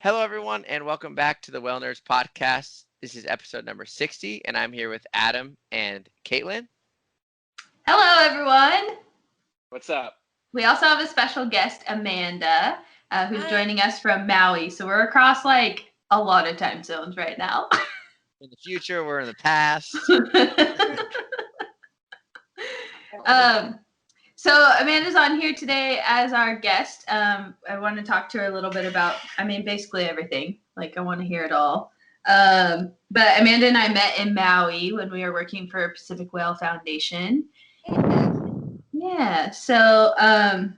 Hello, everyone, and welcome back to the Well Nerds podcast. This is episode number 60, and I'm here with Adam and Caitlin. Hello, everyone. What's up? We also have a special guest, Amanda, who's joining us from Maui. So we're across like a lot of time zones right now. In the future, we're in the past. So Amanda's on here today as our guest. I want to talk to her a little bit about, basically everything. Like, I want to hear it all. But Amanda and I met in Maui when we were working for Pacific Whale Foundation. Yeah. So, how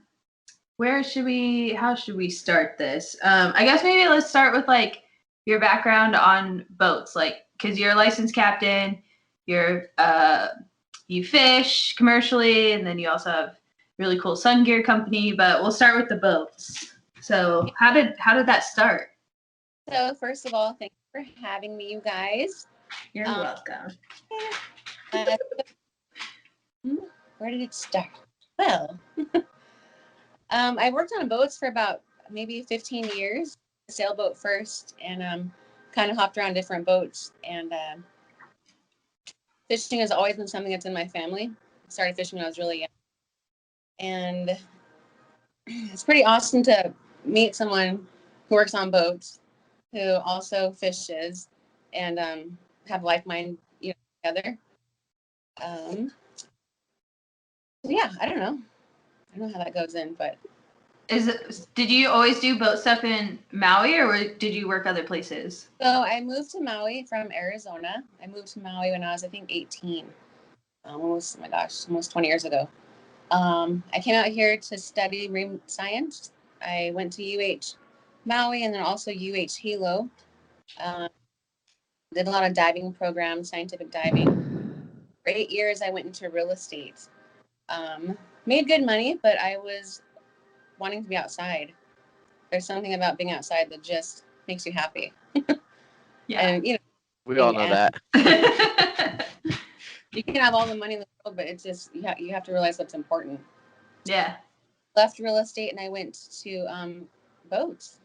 should we start this? I guess maybe let's start with like your background on boats, like, cause you're a licensed captain, you fish commercially, and then you also have really cool sun gear company, but we'll start with the boats. So how did that start? So first of all, thank you for having me, you guys. You're welcome. Where did it start? Well, I worked on boats for about maybe 15 years, sailboat first, and kind of hopped around different boats. And fishing has always been something that's in my family. I started fishing when I was really young. And it's pretty awesome to meet someone who works on boats, who also fishes, and have like-minded, together. Yeah, I don't know how that goes in, but Did you always do boat stuff in Maui, or did you work other places? So I moved to Maui from Arizona. I moved to Maui when I was, I think, 18. Almost 20 years ago. I came out here to study marine science. I went to UH Maui and then also UH Hilo. Did a lot of diving programs, scientific diving. For 8 years, I went into real estate. Made good money, but I was wanting to be outside. There's something about being outside that just makes you happy. Yeah. And, We all know that. You can have all the money in the world, but it's just, you have to realize what's important. Yeah. Left real estate and I went to boats.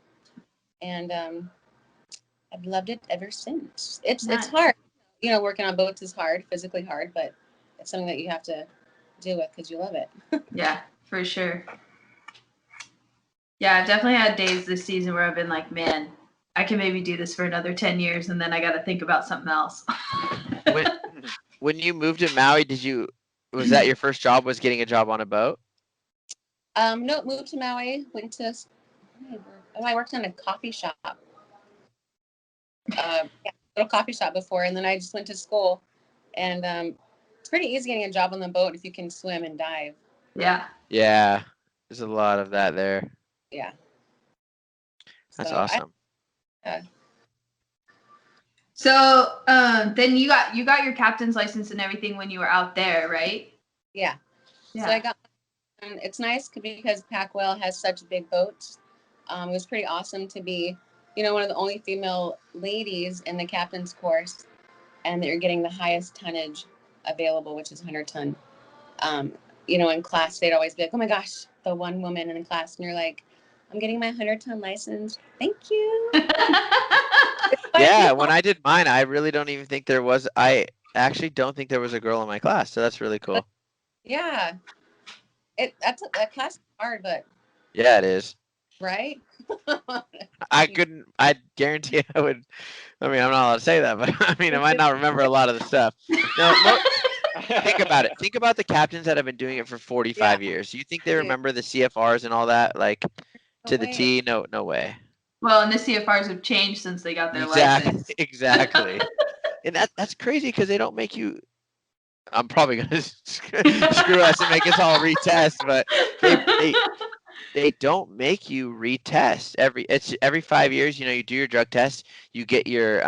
And I've loved it ever since. It's hard. Working on boats is hard, physically hard, but it's something that you have to deal with because you love it. Yeah, for sure. Yeah, I've definitely had days this season where I've been like, man, I can maybe do this for another 10 years and then I got to think about something else. When you moved to Maui, was that your first job, was getting a job on a boat? No, moved to Maui, I worked in a coffee shop. Little coffee shop before, and then I just went to school. And it's pretty easy getting a job on the boat if you can swim and dive. Yeah. Yeah, there's a lot of that there. Yeah. That's awesome. So then you got your captain's license and everything when you were out there, right? Yeah. So I got, it's nice because Pac Whale has such big boats. It was pretty awesome to be, one of the only female ladies in the captain's course, and that you're getting the highest tonnage available, which is 100 ton. In class, they'd always be like, oh my gosh, the one woman in the class. And you're like, I'm getting my 100 ton license. Thank you. Yeah, when I did mine, I really don't even think I actually don't think there was a girl in my class. So that's really cool. Yeah. That class is hard, but. Yeah, it is. Right? I guarantee I would. I'm not allowed to say that, but I might not remember a lot of the stuff. No, think about it. Think about the captains that have been doing it for 45 years. You think they remember the CFRs and all that, like to the T? No way. Well, and the CFRs have changed since they got their license. Exactly. And that's crazy because they don't make you. I'm probably gonna screw us and make us all retest, but they don't make you retest every 5 years. You do your drug test, you get your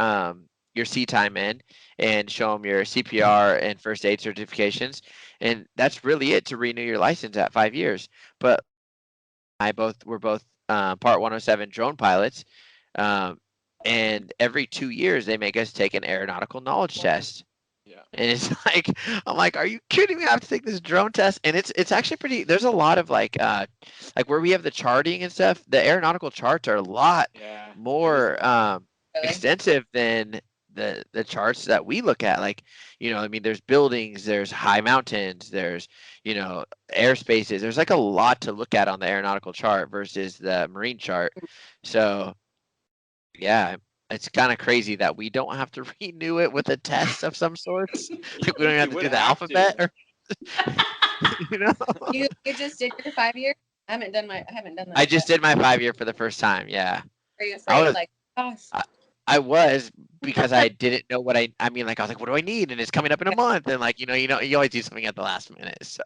sea time in, and show them your CPR and first aid certifications, and that's really it to renew your license at 5 years. But we're both Part 107 drone pilots, and every 2 years they make us take an aeronautical knowledge test. Yeah. And it's like, I'm like, are you kidding me? I have to take this drone test. And it's actually pretty, there's a lot of like where we have the charting and stuff, the aeronautical charts are a lot more Really? extensive than the charts that we look at. Like, I mean, there's buildings, there's high mountains, there's, airspaces. There's like a lot to look at on the aeronautical chart versus the marine chart. So yeah, it's kind of crazy that we don't have to renew it with a test of some sorts. Like, we don't have to do the alphabet or You just did your 5 years? I haven't done that. I just did my 5-year for the first time. Yeah. Are you afraid? Like, gosh. I was, because I didn't know what I mean, like, I was like, what do I need? And it's coming up in a month. And like, you always do something at the last minute.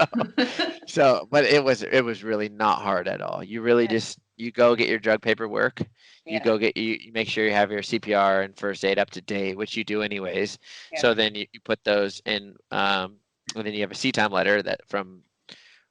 But it was really not hard at all. You really just, you go get your drug paperwork. You go get, you make sure you have your CPR and first aid up to date, which you do anyways. Yeah. So then you put those in, and then you have a C-time letter that from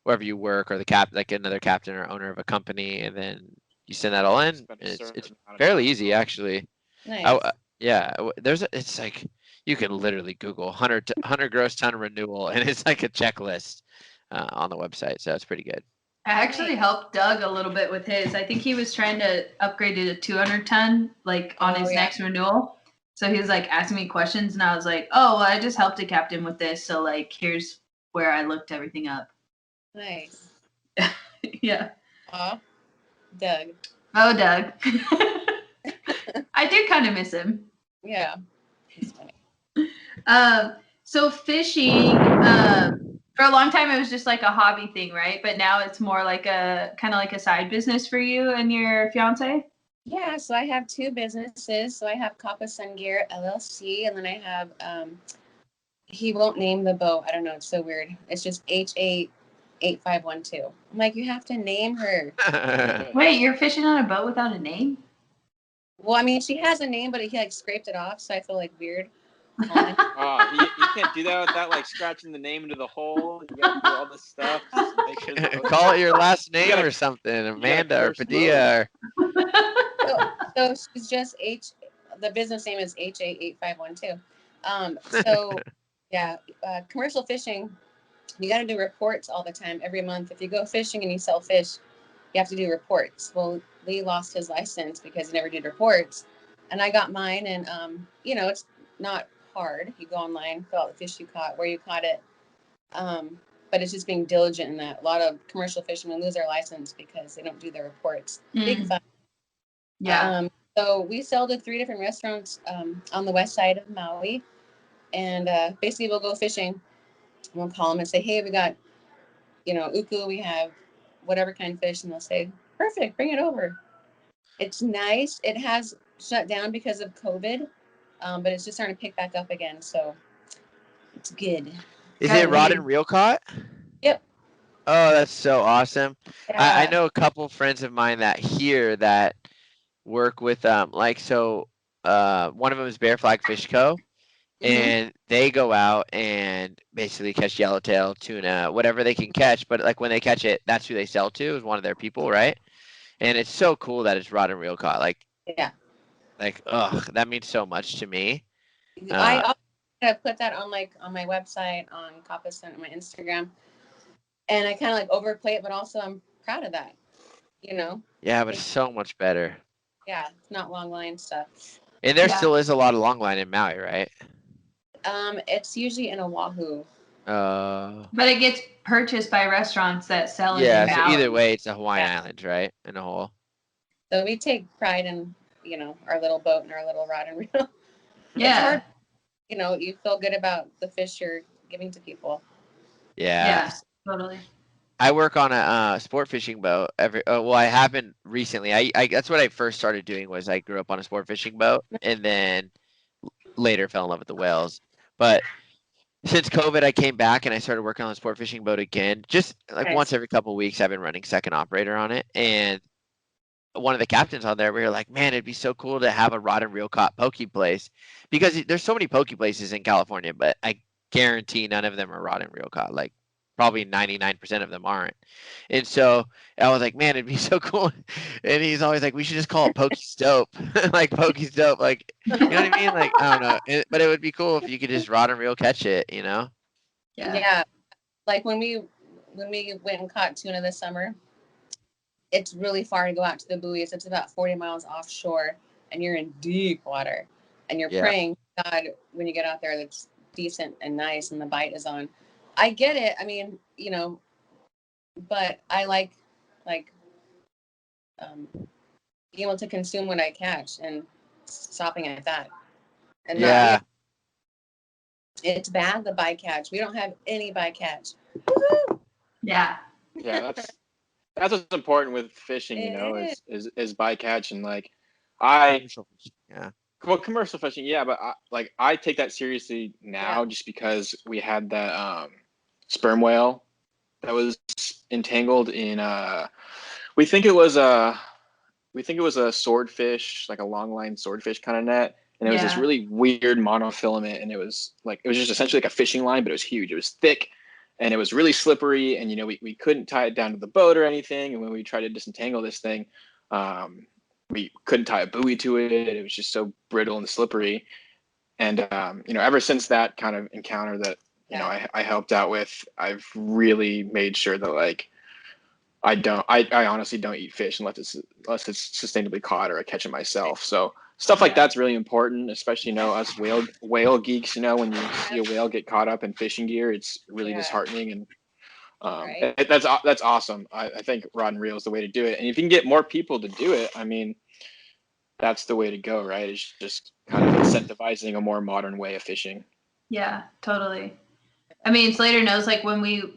wherever you work, or like another captain or owner of a company. And then you send that all in. It's fairly easy, actually. Nice. It's like, you can literally Google 100 gross ton renewal, and it's like a checklist on the website. So it's pretty good. I actually helped Doug a little bit with his. I think he was trying to upgrade it to 200 ton, like on his next renewal. So he was like asking me questions, and I was like, oh, well, I just helped a captain with this. So like, here's where I looked everything up. Nice. Yeah. Doug. Oh, Doug. I do kind of miss him. Yeah. He's funny. So fishing, for a long time it was just like a hobby thing, right? But now it's more like a kind of like a side business for you and your fiance? Yeah, so I have 2 businesses. So I have Kapa Sungear LLC, and then I have he won't name the boat. I don't know, it's so weird. It's just H8512. I'm like, you have to name her. Wait, you're fishing on a boat without a name? Well, I mean, she has a name, but he like scraped it off, so I feel like weird. You can't do that without like scratching the name into the hole. You gotta do all this stuff. Call it your last name or something, Amanda or Padilla. So she's just the business name is HA8512. So yeah, commercial fishing, you got to do reports all the time, every month. If you go fishing and you sell fish, you have to do reports. Well, Lee lost his license because he never did reports, and I got mine. And it's not hard. You go online, fill out the fish you caught, where you caught it, but it's just being diligent in that. A lot of commercial fishermen lose their license because they don't do their reports. Big fun. Yeah. So we sell to 3 different restaurants on the west side of Maui, and basically we'll go fishing. We'll call them and say, hey, we got uku, we have whatever kind of fish, and they'll say, perfect, bring it over. It's nice. It has shut down because of COVID, but it's just starting to pick back up again, so it's good. Is it rod and reel caught? Yep. Oh, that's so awesome. Yeah. I know a couple friends of mine that work with one of them is Bear Flag Fish Co. And they go out and basically catch yellowtail, tuna, whatever they can catch. But like when they catch it, that's who they sell to, is one of their people, right? And it's so cool that it's rod and reel caught. Like, yeah. Like, that means so much to me. I put that on my website, on Kapa Sun, on my Instagram, and I kind of like overplay it, but also I'm proud of that. Yeah, but it's so much better. Yeah, it's not long line stuff. And there still is a lot of long line in Maui, right? It's usually in Oahu. But it gets purchased by restaurants that sell it. Yeah, so either way, it's a Hawaiian Islands, right? In a whole. So we take pride in, our little boat and our little rod and reel. Yeah. It's hard. You feel good about the fish you're giving to people. Yeah. Yeah, totally. I work on a sport fishing boat. I haven't recently. I that's what I first started doing. Was I grew up on a sport fishing boat, and then later fell in love with the whales. But since COVID, I came back and I started working on a sport fishing boat again. Just like once every couple of weeks, I've been running second operator on it. And one of the captains on there, we were like, man, it'd be so cool to have a rod and reel caught poke place, because there's so many poke places in California, but I guarantee none of them are rod and reel caught. Like probably 99% of them aren't. And so I was like, man, it'd be so cool. And he's always like, we should just call it Pokey's Dope. Like Pokey's Dope. Like, you know what I mean? Like, I don't know. But it would be cool if you could just rod and reel catch it, Yeah. Like when we went and caught tuna this summer, it's really far to go out to the buoys. It's about 40 miles offshore, and you're in deep water, and you're praying, God, when you get out there, that's decent and nice, and the bite is on. I get it. I mean, you know, but I like being able to consume what I catch and stopping at that. And Yeah. It's bad, the bycatch. We don't have any bycatch. Yeah. Yeah, that's what's important with fishing, you know, is bycatch. And like commercial fishing, yeah, but I take that seriously now just because we had that sperm whale that was entangled in we think it was a swordfish, like a long line swordfish kind of net. And it was this really weird monofilament, and it was just essentially like a fishing line, but it was huge. It was thick, and it was really slippery. And, you know, we couldn't tie it down to the boat or anything. And when we tried to disentangle this thing, we couldn't tie a buoy to it. It was just so brittle and slippery. And, you know, ever since that kind of encounter that, you know, I helped out with, I've really made sure that, like, I honestly don't eat fish unless it's sustainably caught or I catch it myself. So stuff like that's really important, especially, you know, us whale geeks, you know, when you see a whale get caught up in fishing gear, it's really disheartening. And that's awesome. I think rod and reel is the way to do it. And if you can get more people to do it, I mean, that's the way to go, right? It's just kind of incentivizing a more modern way of fishing. Yeah, totally. I mean, Slater knows, like, when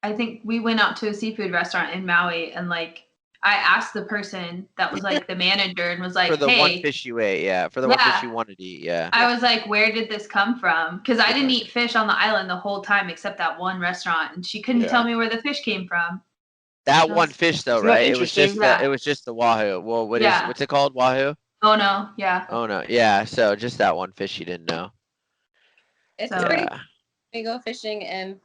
I think we went out to a seafood restaurant in Maui, and like I asked the person that was like the manager and was like, for the hey, one fish you ate, for the one fish you wanted to eat, I was like, where did this come from? Because I didn't eat fish on the island the whole time except that one restaurant, and she couldn't tell me where the fish came from. That one fish, though, right? It was just the wahoo. Well, what's it called? Wahoo? Oh no, yeah. Oh no, yeah. So just that one fish you didn't know. It's pretty. We go fishing and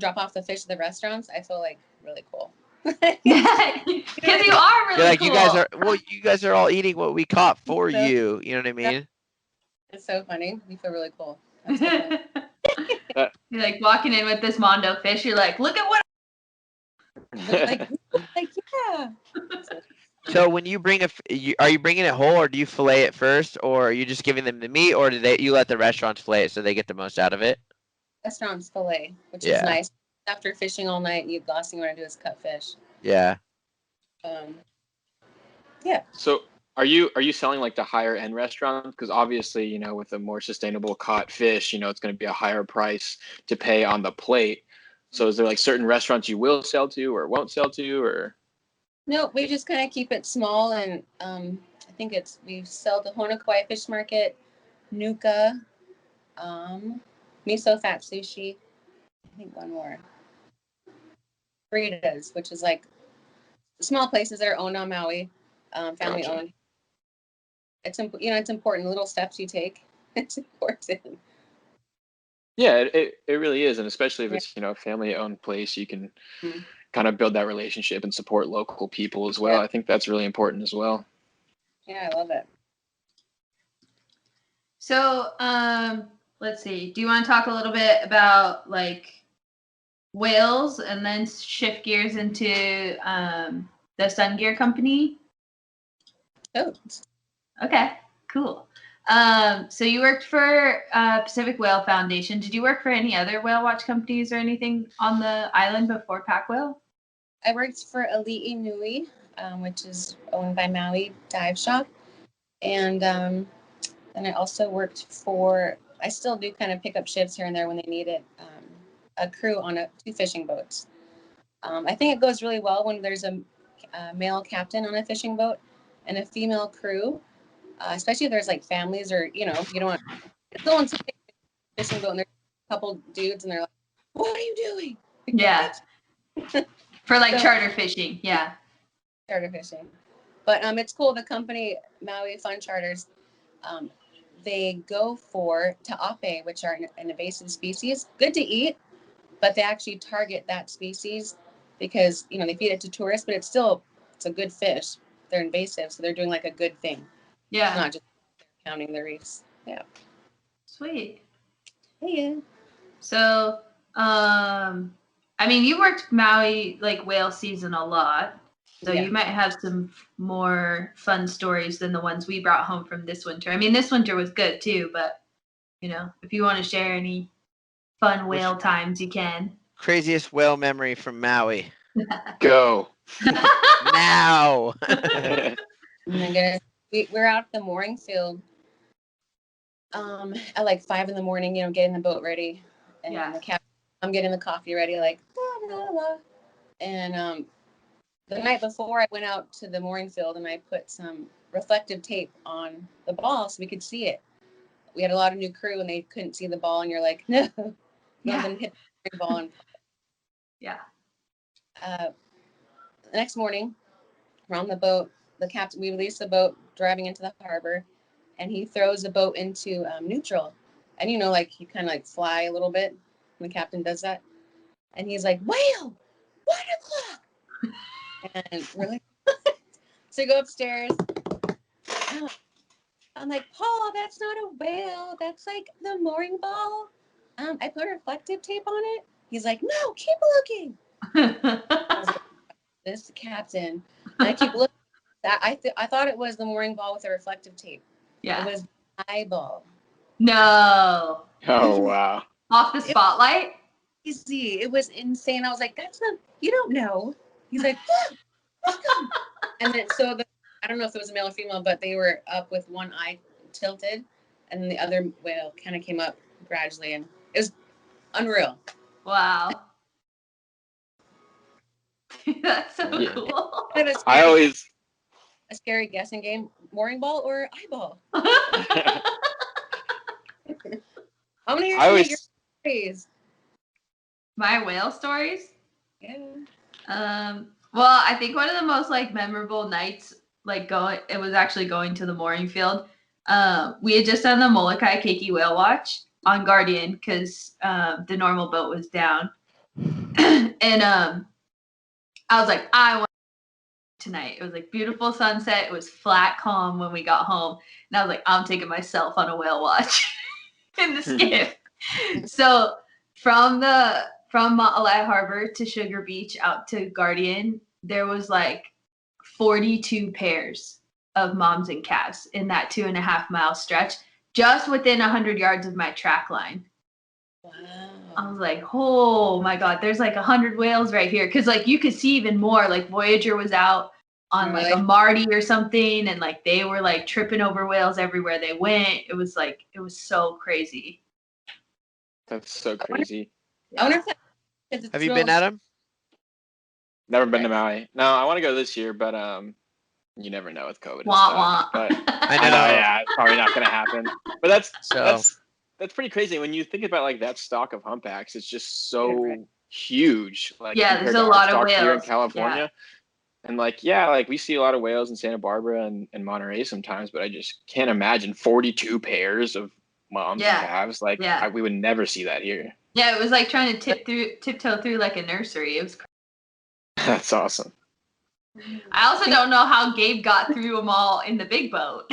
drop off the fish at the restaurants. I feel like really cool. Yeah, because you are really like, cool. you guys are all eating what we caught for you. You know what I mean? It's so funny. You feel really cool. You're like walking in with this Mondo fish. You're like, look at what. like yeah. So when you bring are you bringing it whole, or do you fillet it first, or are you just giving them the meat, or do you let the restaurants fillet it so they get the most out of it? Restaurants fillet, which is nice. After fishing all night, the last thing you want to do is cut fish. Yeah. Yeah. So are you selling like the higher end restaurants? Because obviously, you know, with a more sustainable caught fish, you know, it's going to be a higher price to pay on the plate. So is there like certain restaurants you will sell to or won't sell to, or? No, we just kind of keep it small, and I think we sell to Honokawai Fish Market, Nuka, Miso Fat Sushi. I think one more. Fritas, which is like small places that are owned on Maui, family owned. It's it's important. Little steps you take. It's important. Yeah, it really is, and especially if it's, you know, a family owned place, you can kind of build that relationship and support local people as well. I think that's really important as well. Yeah, I love it. So, let's see. Do you want to talk a little bit about like whales and then shift gears into the Sungear company? Oh. Okay, cool. So you worked for Pacific Whale Foundation. Did you work for any other whale watch companies or anything on the island before Pac Whale? I worked for Ali'i Nui, which is owned by Maui Dive Shop. And then I also worked I still do kind of pick up shifts here and there when they need it, a crew on 2 fishing boats. I think it goes really well when there's a male captain on a fishing boat and a female crew, especially if there's like families or, you know, you don't want to go on a fishing boat and there's a couple dudes and they're like, what are you doing? Yeah. For like charter fishing. Yeah. Charter fishing. But it's cool. The company, Maui Fun Charters, they go for ta'ape, which are an invasive species. Good to eat, but they actually target that species because, you know, they feed it to tourists, but it's a good fish. They're invasive, so they're doing like a good thing. Yeah. Not just counting the reefs. Yeah. Sweet. Yeah. So, I I mean, you worked Maui like whale season a lot, so you might have some more fun stories than the ones we brought home from this winter. I mean, this winter was good too, but if you want to share any fun whale times, you can. Craziest whale memory from Maui. Go. Now. Oh my goodness. We're out at the mooring field at like 5 a.m, getting the boat ready. And the captain, I'm getting the coffee ready, like, blah, blah, blah. And the night before I went out to the mooring field and I put some reflective tape on the ball so we could see it. We had a lot of new crew and they couldn't see the ball, and you're like, no, don't hit the ball. And the next morning, we're on the boat. The captain, we released the boat, driving into the harbor, and he throws the boat into neutral. And like you kind of like fly a little bit when the captain does that. And he's like, whale, 1 o'clock. And we're like, so we go upstairs. I'm like, Paul, that's not a whale. That's like the mooring ball. I put reflective tape on it. He's like, no, keep looking. I was like, this captain. And I keep looking. I thought it was the mooring ball with the reflective tape. Yeah. It was eyeball. No. Oh, wow. Off the spotlight? Easy. It was insane. I was like, that's not, you don't know. He's like, look. And then, I don't know if it was a male or female, but they were up with one eye tilted, and then the other whale kind of came up gradually, and it was unreal. Wow. That's so cool. I always a scary guessing game: mooring ball or eyeball. I'm gonna hear some of your stories. My whale stories? Yeah. Well, I think one of the most like memorable nights, it was actually going to the mooring field. We had just done the Molokai Keiki whale watch on Guardian because the normal boat was down. And I was like, I want tonight. It was like beautiful sunset. It was flat calm when we got home. And I was like, I'm taking myself on a whale watch in the skiff. So from Maui Harbor to Sugar Beach out to Guardian, there was like 42 pairs of moms and calves in that 2.5-mile stretch, just within 100 yards of my track line. Wow. I was like, oh my God, there's like 100 whales right here. Cause like you could see even more, like Voyager was out on like a Marty or something. And like, they were like tripping over whales everywhere they went. It was so crazy. That's so crazy. I wonder if Have you been, Adam? Never been to Maui. No, I want to go this year, but you never know with COVID. Wah, and stuff. wah. But I know, yeah, it's probably not going to happen. But that's pretty crazy when you think about like that stock of humpbacks. It's just so huge. Like there's a lot of whales here in California. And like we see a lot of whales in Santa Barbara and Monterey sometimes, but I just can't imagine 42 pairs of moms and calves. Like we would never see that here. Yeah, it was like trying to tiptoe through like a nursery. It was crazy. That's awesome. I also don't know how Gabe got through them all in the big boat.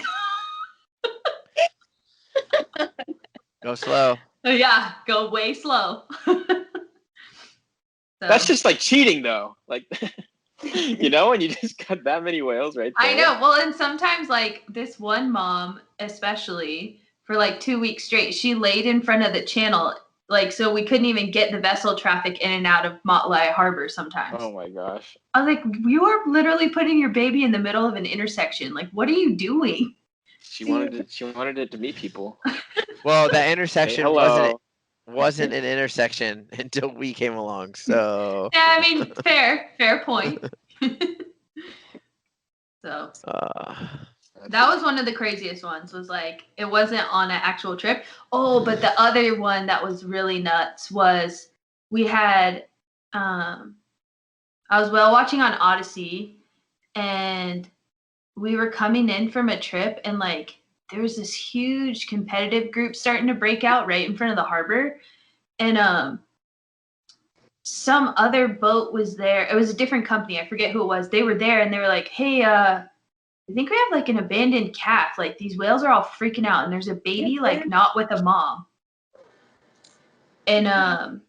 Go slow. Yeah, go way slow. That's just like cheating though. Like, and you just got that many whales right there. I know. Well, and sometimes like this one mom, especially for like 2 weeks straight, she laid in front of the channel. Like, so we couldn't even get the vessel traffic in and out of Maui Harbor sometimes. Oh my gosh. I was like, you are literally putting your baby in the middle of an intersection. Like, what are you doing? She wanted it to meet people. Well, that intersection wasn't an intersection until we came along. So yeah, I mean, fair point. So that was one of the craziest ones. Was like it wasn't on an actual trip. Oh, but the other one that was really nuts was we had I was whale watching on Odyssey, and we were coming in from a trip, and like there was this huge competitive group starting to break out right in front of the harbor, and some other boat was there. It was a different company. I forget who it was. They were there, and they were like, hey, I think we have like an abandoned calf. Like these whales are all freaking out, and there's a baby like not with a mom. And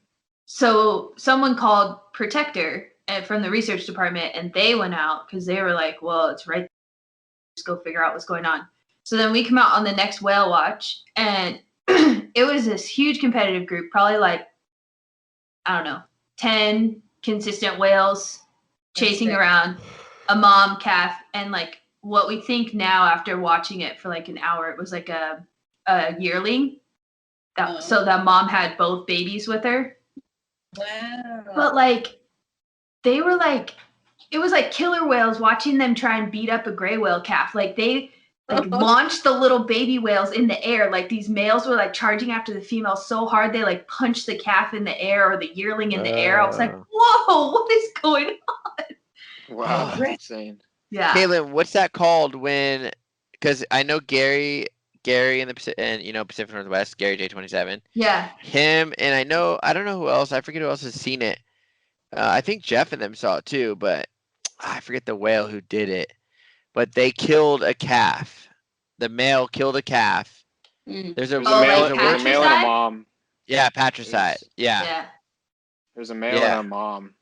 So someone called Protector from the research department, and they went out because they were like, well, it's right there. Just go figure out what's going on. So then we come out on the next whale watch, and it was this huge competitive group, probably like, I don't know, 10 consistent whales chasing around a mom calf. And like what we think now after watching it for like an hour, it was like a yearling. So that mom had both babies with her. Wow. But like they were like, it was like killer whales watching them try and beat up a gray whale calf. Like they like launched the little baby whales in the air. Like these males were like charging after the female so hard they like punched the calf in the air or the yearling in the air. I was like, whoa, what is going on? Wow, that's insane. Yeah. Caitlin, what's that called when? Because I know Gary in the Pacific Northwest, Gary J27. Yeah. Him, and I don't know who else. I forget who else has seen it. I think Jeff and them saw it too, but I forget the whale who did it. But they killed a calf. The male killed a calf. There's a male and a mom. Yeah, patricide. Yeah. There's a male and a mom.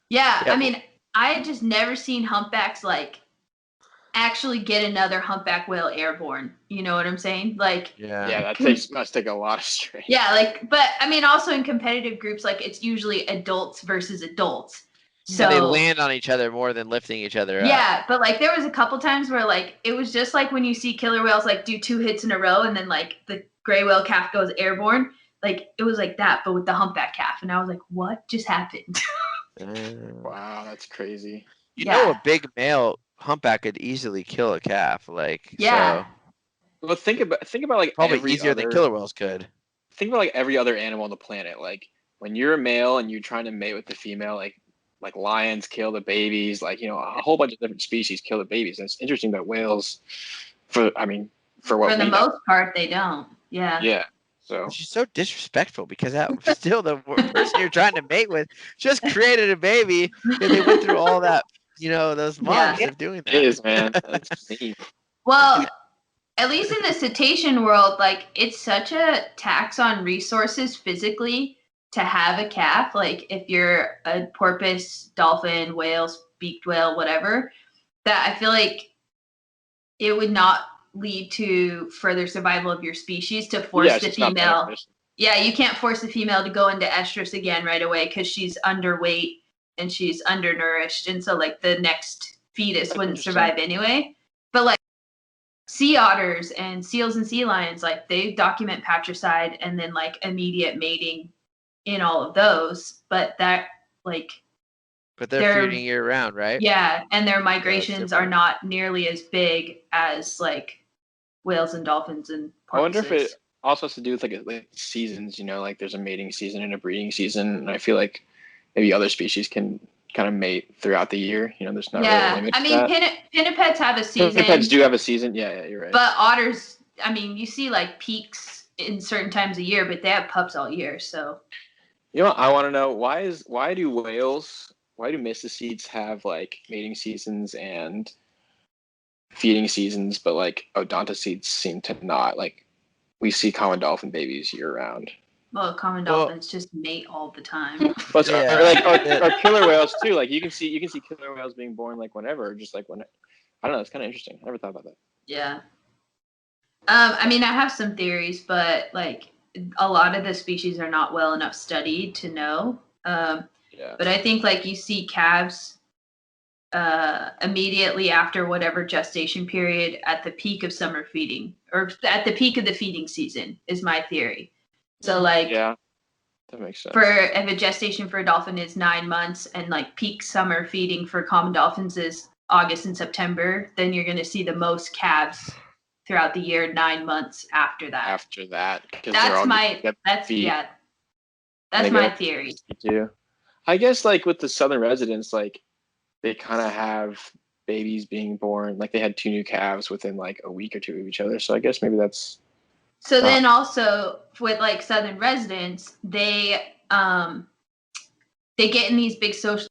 Yeah, I mean, I had just never seen humpbacks like actually get another humpback whale airborne. You know what I'm saying? Like, yeah, that must take a lot of strength. Yeah, like, but I mean, also in competitive groups, like it's usually adults versus adults. So and they land on each other more than lifting each other up. Yeah, but like there was a couple times where like it was just like when you see killer whales like do 2 hits in a row and then like the gray whale calf goes airborne. Like it was like that, but with the humpback calf, and I was like, what just happened? Wow, that's crazy. You know, a big male humpback could easily kill a calf. Like, yeah. So. Well, think about like probably easier than killer whales could. Think about like every other animal on the planet. Like when you're a male and you're trying to mate with the female, like lions kill the babies. Like a whole bunch of different species kill the babies. And it's interesting that whales, for the most part, they don't. Yeah. Yeah. So which is so disrespectful because that still the person you're trying to mate with just created a baby and they went through all that, those months of doing that. It is, man. That's neat. Well, at least in the cetacean world, like it's such a tax on resources physically to have a calf. Like if you're a porpoise, dolphin, whale, beaked whale, whatever, that I feel like it would not lead to further survival of your species to force the female. Yeah, you can't force the female to go into estrus again right away because she's underweight and she's undernourished. And so like the next fetus wouldn't survive anyway. But like sea otters and seals and sea lions, like they document patricide and then like immediate mating in all of those. But that like but they're feeding year round, right? Yeah, and their migrations are not nearly as big as like whales and dolphins and porpoises. I wonder if it also has to do with like seasons, like there's a mating season and a breeding season, and I feel like maybe other species can kind of mate throughout the year. There's not really a limit to that. Pinnipeds have a season. Pinnipeds do have a season. Yeah, you're right. But otters, I mean, you see like peaks in certain times of year, but they have pups all year. So, I want to know why do mysticetes have like mating seasons and feeding seasons, but like odontocetes seem to not? Like we see common dolphin babies year round. Well, common dolphins just mate all the time. But or killer whales too. Like you can see killer whales being born like whenever, just like when. I don't know. It's kind of interesting. I never thought about that. Yeah. I mean, I have some theories, but like a lot of the species are not well enough studied to know. But I think like you see calves immediately after whatever gestation period at the peak of summer feeding or at the peak of the feeding season is my theory. So like, yeah, that makes sense. If a gestation for a dolphin is 9 months and like peak summer feeding for common dolphins is August and September, then you're going to see the most calves throughout the year 9 months after that. That's my theory. Too. I guess like with the southern residents, like they kind of have babies being born. Like they had 2 new calves within like a week or 2 of each other. So I guess maybe that's. So then also with like southern residents, they get in these big social,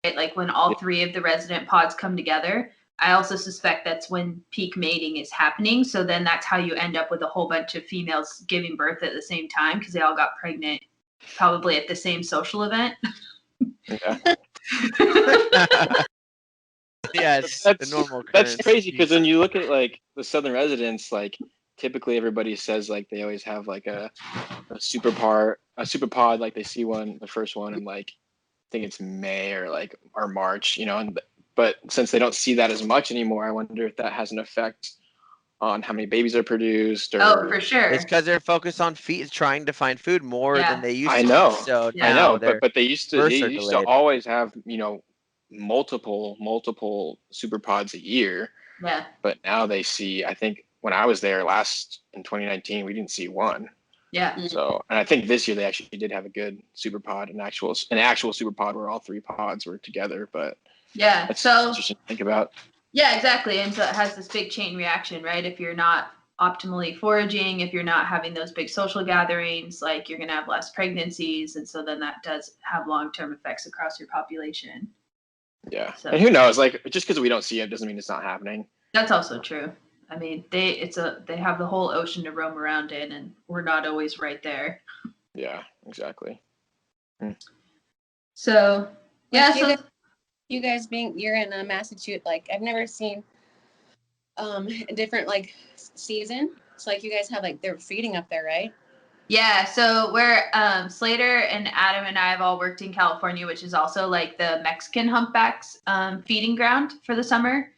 like when all 3 of the resident pods come together. I also suspect that's when peak mating is happening. So then that's how you end up with a whole bunch of females giving birth at the same time because they all got pregnant probably at the same social event. Yeah. Yeah, it's a normal occurrence. That's crazy because when you look at like the Southern residents, like typically everybody says like they always have like a super pod, like they see one, the first one, and like I think it's May or March, but since they don't see that as much anymore, I wonder if that has an effect on how many babies are produced. Oh, for sure. It's because they're focused on trying to find food more than they used to. I know. So I know, but they used to always have, multiple super pods a year. Yeah. But now they see, I think when I was there last in 2019, we didn't see one. Yeah. So, and I think this year they actually did have a good super pod, an actual super pod where all three pods were together. But yeah, that's so interesting to think about. Yeah, exactly. And so it has this big chain reaction, right? If you're not optimally foraging, if you're not having those big social gatherings, like you're going to have less pregnancies. And so then that does have long-term effects across your population. Yeah. So, and who knows? Like, just because we don't see it doesn't mean it's not happening. That's also true. I mean, they have the whole ocean to roam around in, and we're not always right there. Yeah, exactly. So, yeah. So you guys you're in Massachusetts, like I've never seen a different like season. So like you guys have like they're feeding up there, right? Yeah, so we're Slater and Adam and I have all worked in California, which is also like the Mexican humpbacks feeding ground for the summer.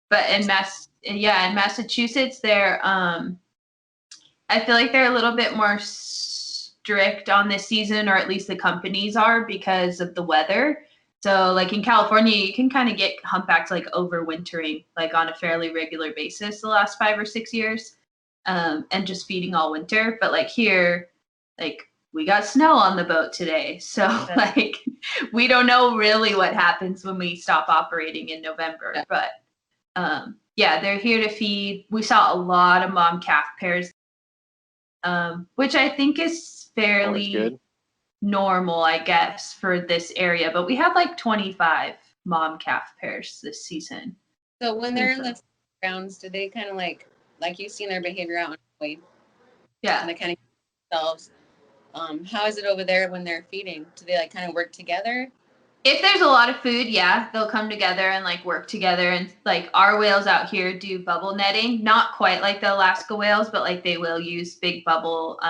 But in Massachusetts, they're I feel like they're a little bit more strict on this season, or at least the companies are, because of the weather. So like in California, you can kind of get humpbacks like overwintering, like on a fairly regular basis the last 5 or 6 years. And just feeding all winter. But like here, like we got snow on the boat today. So like we don't know really what happens when we stop operating in November. Yeah. But they're here to feed. We saw a lot of mom calf pairs, which I think is fairly normal, I guess, for this area. But we had like 25 mom calf pairs this season. So when they're in the grounds, do they kind of like you've seen their behavior out on Maui? Yeah. And they kind of themselves. How is it over there when they're feeding? Do they like kind of work together? If there's a lot of food, yeah, they'll come together and like work together. And like our whales out here do bubble netting, not quite like the Alaska whales, but like they will use big bubble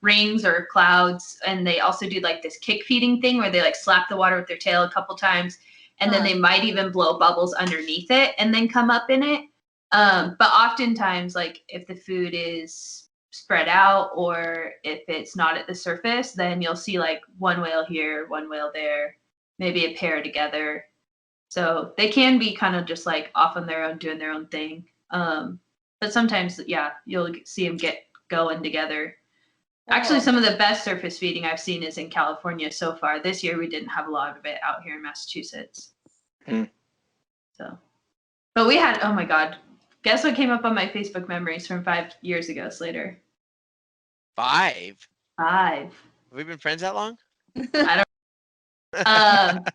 rings or clouds. And they also do like this kick feeding thing where they like slap the water with their tail a couple times. And then they might even blow bubbles underneath it and then come up in it. But oftentimes, like if the food is spread out or if it's not at the surface, then you'll see like one whale here, one whale there, maybe a pair together. So they can be kind of just like off on their own, doing their own thing. But sometimes, you'll see them get going together. Actually, some of the best surface feeding I've seen is in California so far. This year, we didn't have a lot of it out here in Massachusetts. So, but we had, oh my God. Guess what came up on my Facebook memories from 5 years ago, Slater? 5? 5. Have we been friends that long? I don't.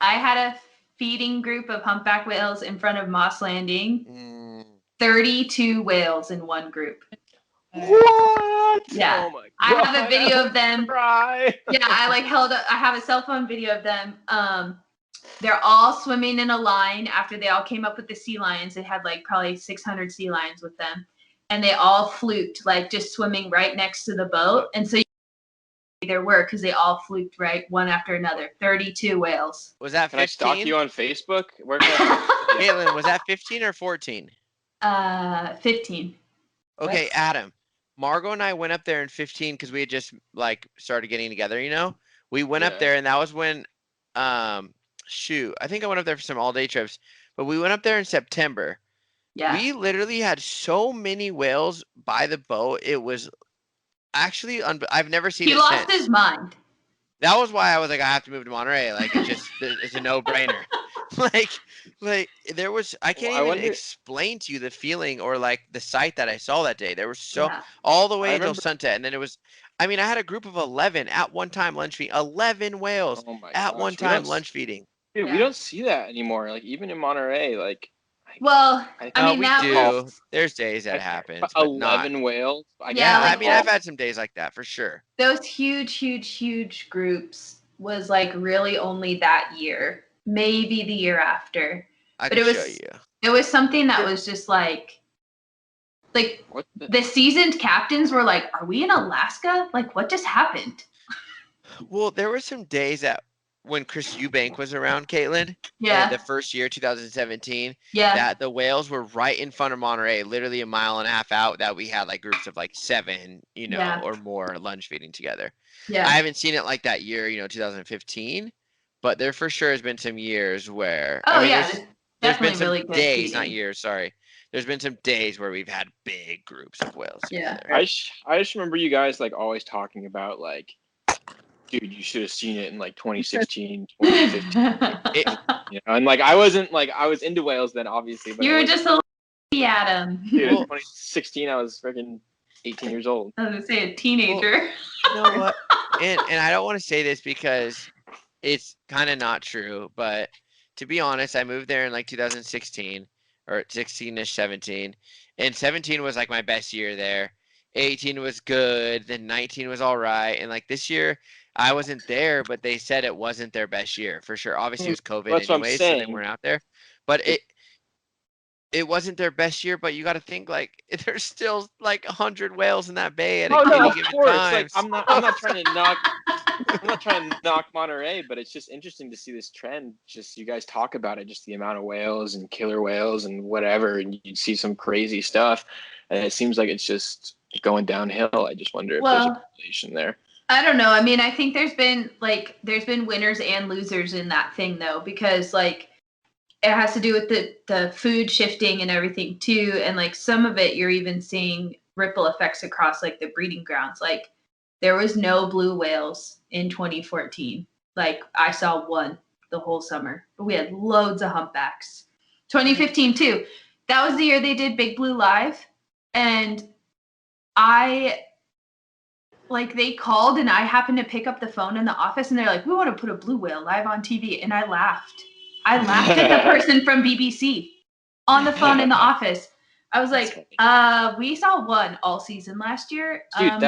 I had a feeding group of humpback whales in front of Moss Landing. 32 whales in one group. What? Yeah. Oh my God. I have a video of them. Cry. Yeah, I have a cell phone video of them. They're all swimming in a line after they all came up with the sea lions. They had like probably 600 sea lions with them. And they all fluked, like just swimming right next to the boat. And so there were, because they all fluked right one after another. 32 whales. Was that 15? Can I stalk you on Facebook? Caitlin, was that 15 or 14? 15. Okay, Adam. Margot and I went up there in 15 because we had just like started getting together, We went up there and that was when I think I went up there for some all-day trips, but we went up there in September. Yeah. We literally had so many whales by the boat. It was actually I've never seen it He lost his mind. That was why I was like, I have to move to Monterey. Like it's a no-brainer. like there was, I can't even explain to you the feeling or like the sight that I saw that day. There was all the way until sunset. And then it was, I had a group of 11 at one time lunch feeding, 11 whales at one time lunch feeding. Dude, we don't see that anymore. Like even in Monterey, like I Well, I mean, we that do. was, There's days that happens, but 11 whales. Yeah, I like mean, I've had some days like that for sure. those huge groups was like really only that year, maybe the year after. I But can it was show you. it was something that was just like the seasoned captains were like, "Are we in Alaska? Like, what just happened?" Well, there were some days that when Chris Eubank was around, Caitlin, Yeah. the first year, 2017, Yeah. that the whales were right in front of Monterey, literally a mile and a half out, that we had like groups of like 7, Yeah. or more lunge feeding together. Yeah. I haven't seen it like that year, 2015, but there for sure has been some years where, Oh, I mean, yeah, there's been definitely some really good days, not feeding. years, sorry. There's been some days where we've had big groups of whales Yeah. together. I just remember you guys like always talking about like, dude, you should have seen it in like 2016, 2015. And like I was into whales then, obviously, but You were just a little Adam. Dude, in 2016, I was freaking 18 years old. I was gonna say a teenager. You know what? And I don't want to say this because it's kind of not true, but to be honest, I moved there in like 2016 or 16ish, 17, and 17 was like my best year there. 18 was good, then 19 was all right, and like this year I wasn't there, but they said it wasn't their best year for sure. Obviously, it was COVID That's what I'm anyway, so they saying. weren't out there. But it wasn't their best year, but you got to think like there's still like 100 whales in that bay at any given time. Like, I'm not trying to knock Monterey, but it's just interesting to see this trend. Just you guys talk about it, just the amount of whales and killer whales and whatever, and you see some crazy stuff, and it seems like it's just going downhill. I just wonder if there's a correlation there. I don't know. I mean, I think there's been winners and losers in that thing though, because like it has to do with the food shifting and everything too, and like some of it you're even seeing ripple effects across like the breeding grounds. Like there was no blue whales in 2014. Like I saw one the whole summer, but we had loads of humpbacks. 2015 too. That was the year they did Big Blue Live, and they called and I happened to pick up the phone in the office and they're like, "We want to put a blue whale live on TV," and I laughed. I laughed at the person from BBC on the phone in the office. I was like, we saw one all season last year. Dude,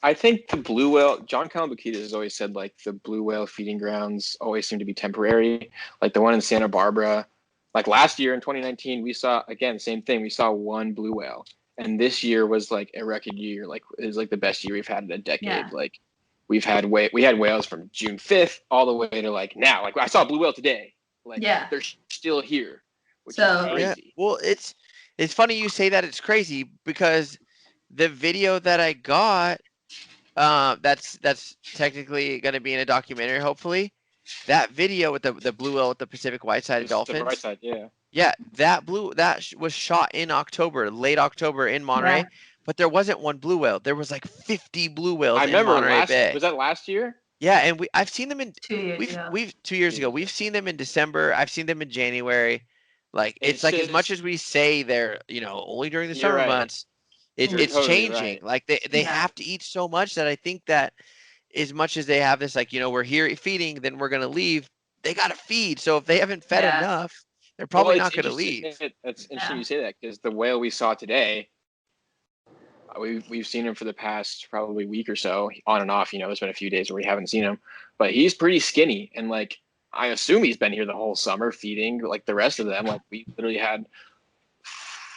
I think the blue whale, John Calambakita has always said like the blue whale feeding grounds always seem to be temporary. Like the one in Santa Barbara, like last year in 2019, we saw, again, same thing. We saw one blue whale. And this year was like a record year. Like it was like the best year we've had in a decade. Yeah. Like we had whales from June 5th all the way to like now. Like I saw a blue whale today. Like they're still here, which is crazy. Yeah. Well, it's funny you say that. It's crazy because the video that I got, that's technically going to be in a documentary, hopefully. That video with the blue whale with the Pacific white-sided dolphins. The right-side, yeah. Yeah, that was shot in October, late October in Monterey, but there wasn't one blue whale. There was like 50 blue whales in Monterey Bay. Was that last year? Yeah, and I've seen them in 2 years ago. 2 years ago. We've seen them in December. I've seen them in January. Like it's like as much as we say they're only during the summer months, it's totally changing. Right. Like they have to eat so much that I think that as much as they have this like we're here feeding, then we're gonna leave. They gotta feed. So if they haven't fed enough, they're probably not gonna leave. It's interesting you say that because the whale we saw today, we've seen him for the past probably week or so, on and off. There's been a few days where we haven't seen him, but he's pretty skinny, and like I assume he's been here the whole summer feeding like the rest of them. Like we literally had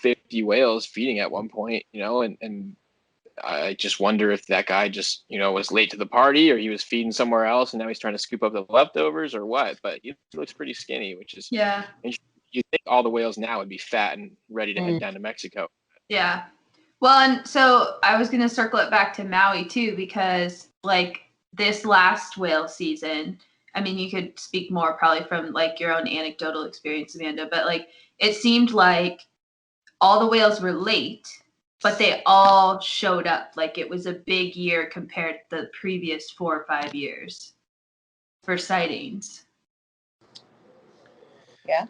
50 whales feeding at one point, and I just wonder if that guy just was late to the party or he was feeding somewhere else and now he's trying to scoop up the leftovers or what. But he looks pretty skinny, which is you think all the whales now would be fat and ready to head down to Mexico. Yeah. Well, and so I was going to circle it back to Maui too, because like this last whale season, I mean, you could speak more probably from like your own anecdotal experience, Amanda, but like it seemed like all the whales were late, but they all showed up. Like it was a big year compared to the previous 4 or 5 years for sightings. Yeah.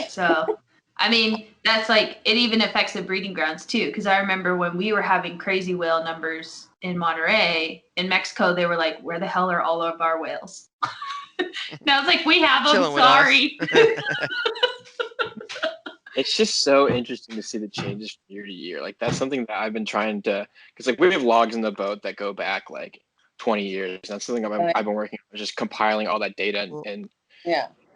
So, I mean, that's like, it even affects the breeding grounds too. Because I remember when we were having crazy whale numbers in Monterey, in Mexico, they were like, "Where the hell are all of our whales?" And I was like, "We have them, sorry." It's just so interesting to see the changes from year to year. Like that's something that I've been trying to, because like we have logs in the boat that go back like 20 years. That's something I've been working on, just compiling all that data and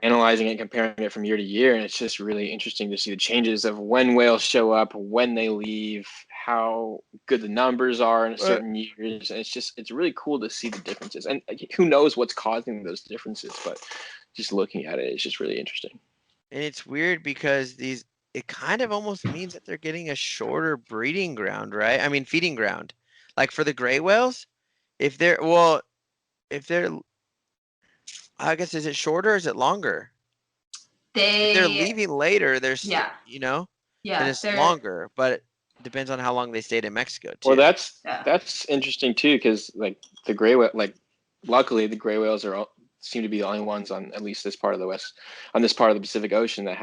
analyzing it and comparing it from year to year. And it's just really interesting to see the changes of when whales show up, when they leave, how good the numbers are in certain years. And it's really cool to see the differences. And who knows what's causing those differences, but just looking at it, it's just really interesting. And it's weird because it kind of almost means that they're getting a shorter breeding ground, right? I mean, feeding ground. Like for the gray whales, if they're, I guess, is it shorter or is it longer? If they're leaving later, there's, then it's longer, but it depends on how long they stayed in Mexico too. Well, that's interesting too, because like the gray whale, like luckily the gray whales seem to be the only ones on at least this part of this part of the Pacific Ocean that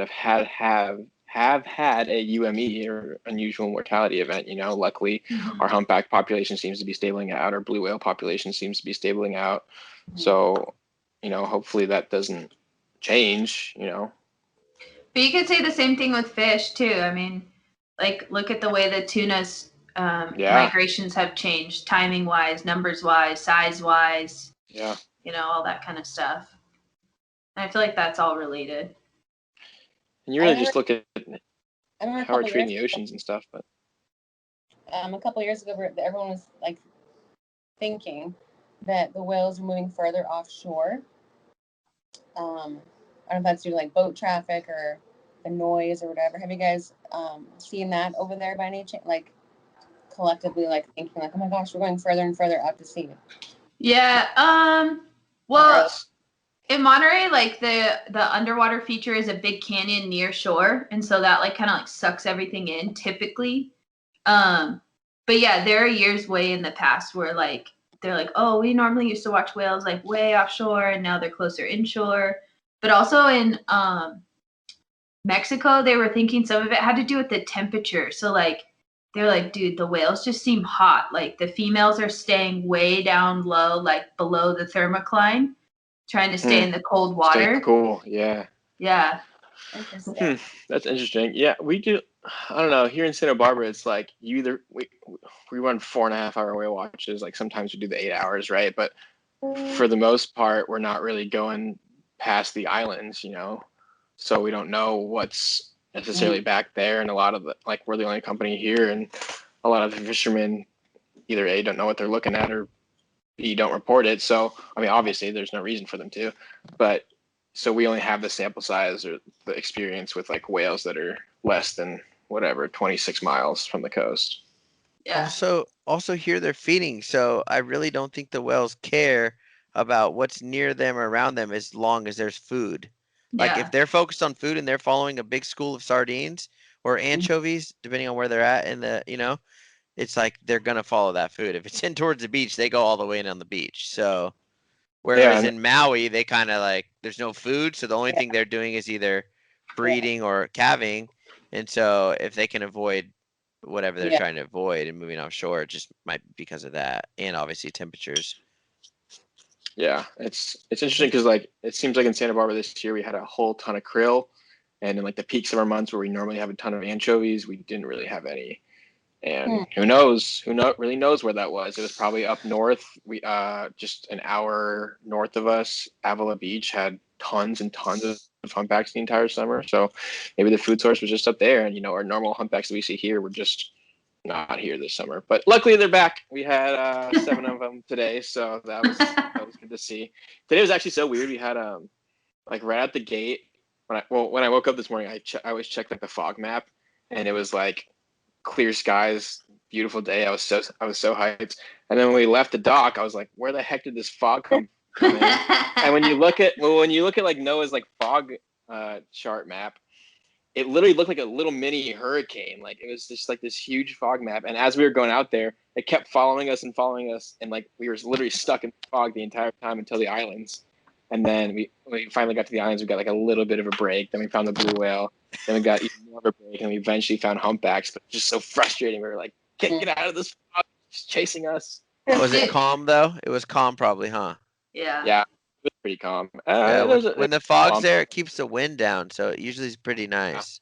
have had a UME or unusual mortality event. Luckily our humpback population seems to be stabling out, our blue whale population seems to be stabling out. So, hopefully that doesn't change, But you could say the same thing with fish too. I mean, like look at the way the tuna's migrations have changed, timing wise, numbers wise, size wise. Yeah. All that kind of stuff. And I feel like that's all related. And you really just look at how we're treating the oceans and stuff. But a couple of years ago, everyone was like thinking that the whales are moving further offshore. I don't know if that's due to like boat traffic or the noise or whatever. Have you guys seen that over there by any chance? Like collectively, like thinking like, oh my gosh, we're going further and further out to sea. Yeah. Well, in Monterey, like the underwater feature is a big canyon near shore, and so that like kind of like sucks everything in typically. But yeah, there are years way in the past where like they're like, oh, we normally used to watch whales like way offshore, and now they're closer inshore. But also in Mexico, they were thinking some of it had to do with the temperature. So like they're like, dude, the whales just seem hot. Like the females are staying way down low, like below the thermocline, trying to stay in the cold water. Stay cool, yeah. Yeah. Interesting. That's interesting. Yeah, we do. I don't know. Here in Santa Barbara, it's like we run 4.5 hour whale watches. Like sometimes we do the 8 hours, right? But for the most part, we're not really going past the islands, so we don't know what's necessarily back there. And a lot of we're the only company here, and a lot of the fishermen either A, don't know what they're looking at, or B, don't report it. So, I mean, obviously there's no reason for them to, but so we only have the sample size or the experience with like whales that are less than 26 miles from the coast. Yeah. Also here they're feeding, so I really don't think the whales care about what's near them or around them as long as there's food. Like if they're focused on food and they're following a big school of sardines or anchovies, depending on where they're at in the, it's like they're gonna follow that food. If it's in towards the beach, they go all the way in on the beach. So whereas in Maui, they kind of like there's no food, so the only thing they're doing is either breeding or calving. And so if they can avoid whatever they're trying to avoid and moving offshore, it just might be because of that, and obviously temperatures. Yeah, it's interesting because like it seems like in Santa Barbara this year we had a whole ton of krill, and in like the peak summer months where we normally have a ton of anchovies, we didn't really have any. And who really knows where that was? It was probably up north. We just an hour north of us, Avila Beach had tons and tons of humpbacks the entire summer. So maybe the food source was just up there, and our normal humpbacks that we see here were just not here this summer. But luckily they're back. We had 7 of them today, so that was good to see. Today was actually so weird. We had like right at the gate when I woke up this morning, I always checked like the fog map, and it was like clear skies, beautiful day. I was so hyped. And then when we left the dock, I was like, where the heck did this fog come in? And when you look at like Noah's like fog chart map, it literally looked like a little mini hurricane. Like it was just like this huge fog map. And as we were going out there, it kept following us, and like we were literally stuck in fog the entire time until the islands. And then we finally got to the islands. We got like a little bit of a break. Then we found the blue whale. Then we got even more of a break, and we eventually found humpbacks. But just so frustrating. We were like, get out of this fog. It's chasing us. Was it calm though? It was calm probably, huh? Yeah. Yeah. was pretty calm. Yeah, when the fog's calm. there, it keeps the wind down, so it usually is pretty nice.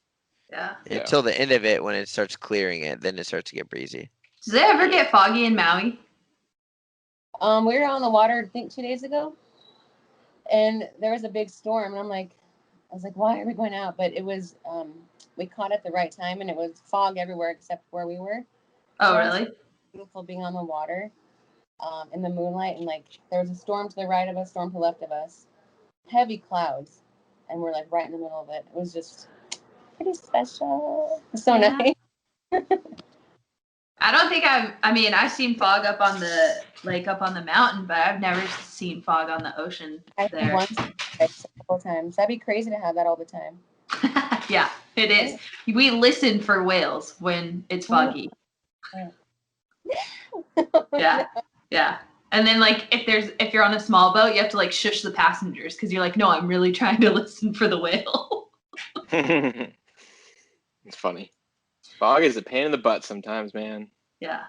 Yeah. Until the end of it, when it starts clearing it, then it starts to get breezy. Does it ever get foggy in Maui? We were on the water, I think 2 days ago, and there was a big storm, and I was like, why are we going out? But it was, we caught at the right time, and it was fog everywhere except where we were. Oh, so really? It was beautiful being on the water, in the moonlight, and like there was a storm to the right of us, storm to the left of us, heavy clouds, and we're like right in the middle of it. It was just pretty special. So nice. I don't think I've seen fog up on the mountain, but I've never seen fog on the ocean there. Once, like, several times. That'd be crazy to have that all the time. Yeah, it is. We listen for whales when it's foggy. Yeah. Yeah. And then like if you're on a small boat, you have to like shush the passengers because you're like, no, I'm really trying to listen for the whale. It's funny. Fog is a pain in the butt sometimes, man. Yeah.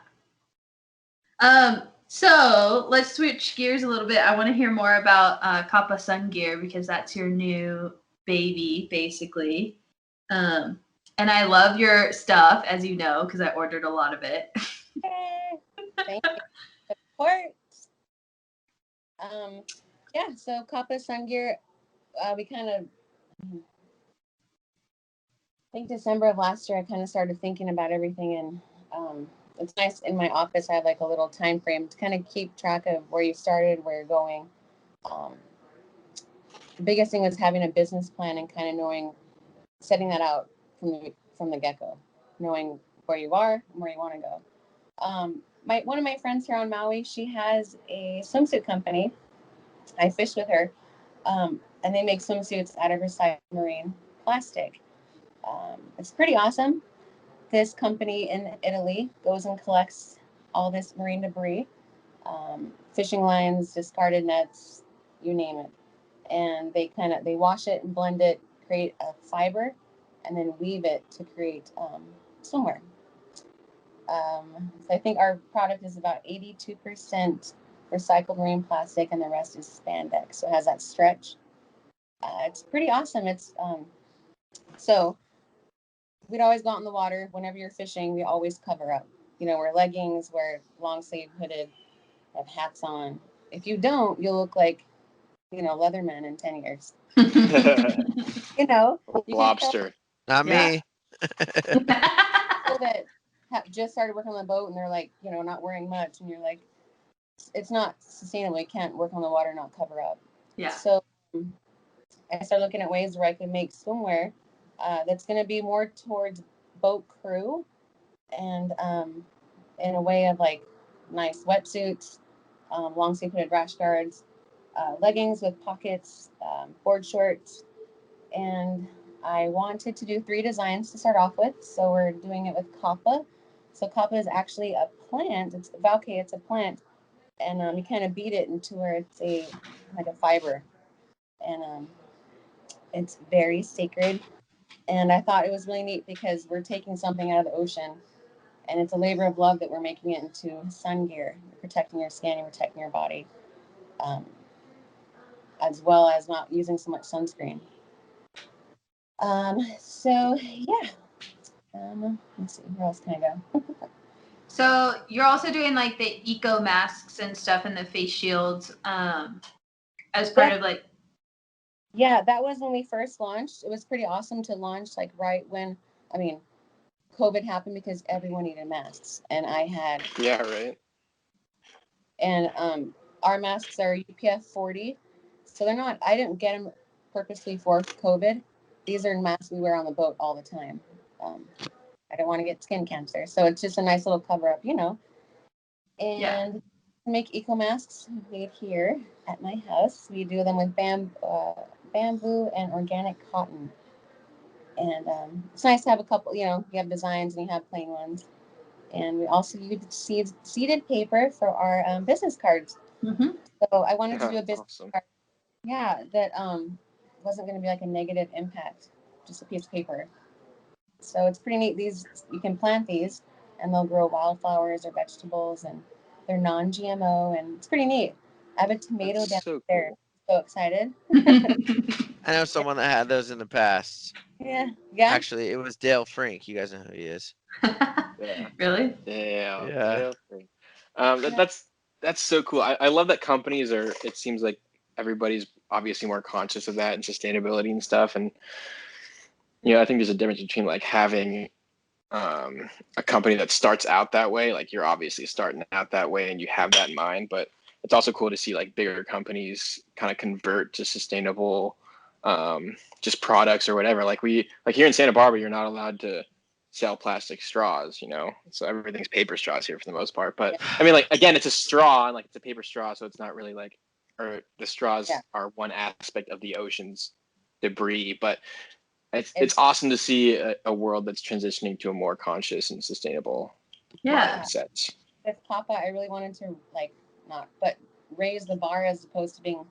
So let's switch gears a little bit. I want to hear more about Kapa Sungear because that's your new baby, basically. And I love your stuff, as you know, because I ordered a lot of it. Thank you. Support. Yeah, so Kapa Sungear, we kind of, I think December of last year, I kind of started thinking about everything, and it's nice in my office. I have like a little time frame to kind of keep track of where you started, where you're going. The biggest thing was having a business plan and kind of knowing, setting that out from the get-go, knowing where you are and where you want to go. One of my friends here on Maui, she has a swimsuit company. I fish with her, and they make swimsuits out of recycled marine plastic. It's pretty awesome. This company in Italy goes and collects all this marine debris, fishing lines, discarded nets, you name it, and they wash it and blend it, create a fiber, and then weave it to create swimwear. So I think our product is about 82% recycled marine plastic, and the rest is spandex. So it has that stretch. It's pretty awesome. It's so we'd always go out in the water. Whenever you're fishing, we always cover up. Wear leggings, wear long sleeve hooded, have hats on. If you don't, you'll look like, Leatherman in 10 years. Lobster. Not me. People that have just started working on the boat and they're like, not wearing much, and you're like, it's not sustainable. You can't work on the water and not cover up. Yeah. So I started looking at ways where I could make swimwear that's going to be more towards boat crew, and in a way of like nice wetsuits, long sleeve hooded rash guards, leggings with pockets, board shorts, and I wanted to do 3 designs to start off with. So we're doing it with Kapa. So Kapa is actually a plant. It's Valkei. It's a plant, and you kind of beat it into where it's like a fiber, and it's very sacred. And I thought it was really neat because we're taking something out of the ocean, and it's a labor of love that we're making it into sun gear. You're protecting your skin, you're protecting your body, as well as not using so much sunscreen. So yeah. Let's see, where else can I go? So you're also doing like the eco masks and stuff and the face shields as part of like. Yeah, that was when we first launched. It was pretty awesome to launch like right when, COVID happened because everyone needed masks, and I had. Yeah, right. And our masks are UPF 40, so they're not. I didn't get them purposely for COVID. These are masks we wear on the boat all the time. I don't want to get skin cancer, so it's just a nice little cover up, And make eco masks made here at my house. We do them with bamboo and organic cotton, and it's nice to have a couple. You have designs and you have plain ones, and we also use seeded paper for our business cards. Mm-hmm. So I wanted to do a business Awesome. card, that wasn't going to be like a negative impact, just a piece of paper. So it's pretty neat. These, you can plant these and they'll grow wildflowers or vegetables, and they're non-GMO, and it's pretty neat. I have a tomato That's down so there. cool. so excited. I know someone that had those in the past. Yeah. Actually, it was Dale Frank. You guys know who he is. Yeah. Really? Yeah. That's so cool. I love that companies are. It seems like everybody's obviously more conscious of that and sustainability and stuff. And I think there's a difference between like having a company that starts out that way, like you're obviously starting out that way and you have that in mind, but it's also cool to see like bigger companies kind of convert to sustainable just products or whatever. Like here in Santa Barbara, you're not allowed to sell plastic straws, so everything's paper straws here for the most part. But I mean, like, again, it's a straw and like it's a paper straw, so it's not really like, or the straws are one aspect of the ocean's debris, but it's awesome to see a world that's transitioning to a more conscious and sustainable mindset. With Kapa, I really wanted to raise the bar as opposed to being,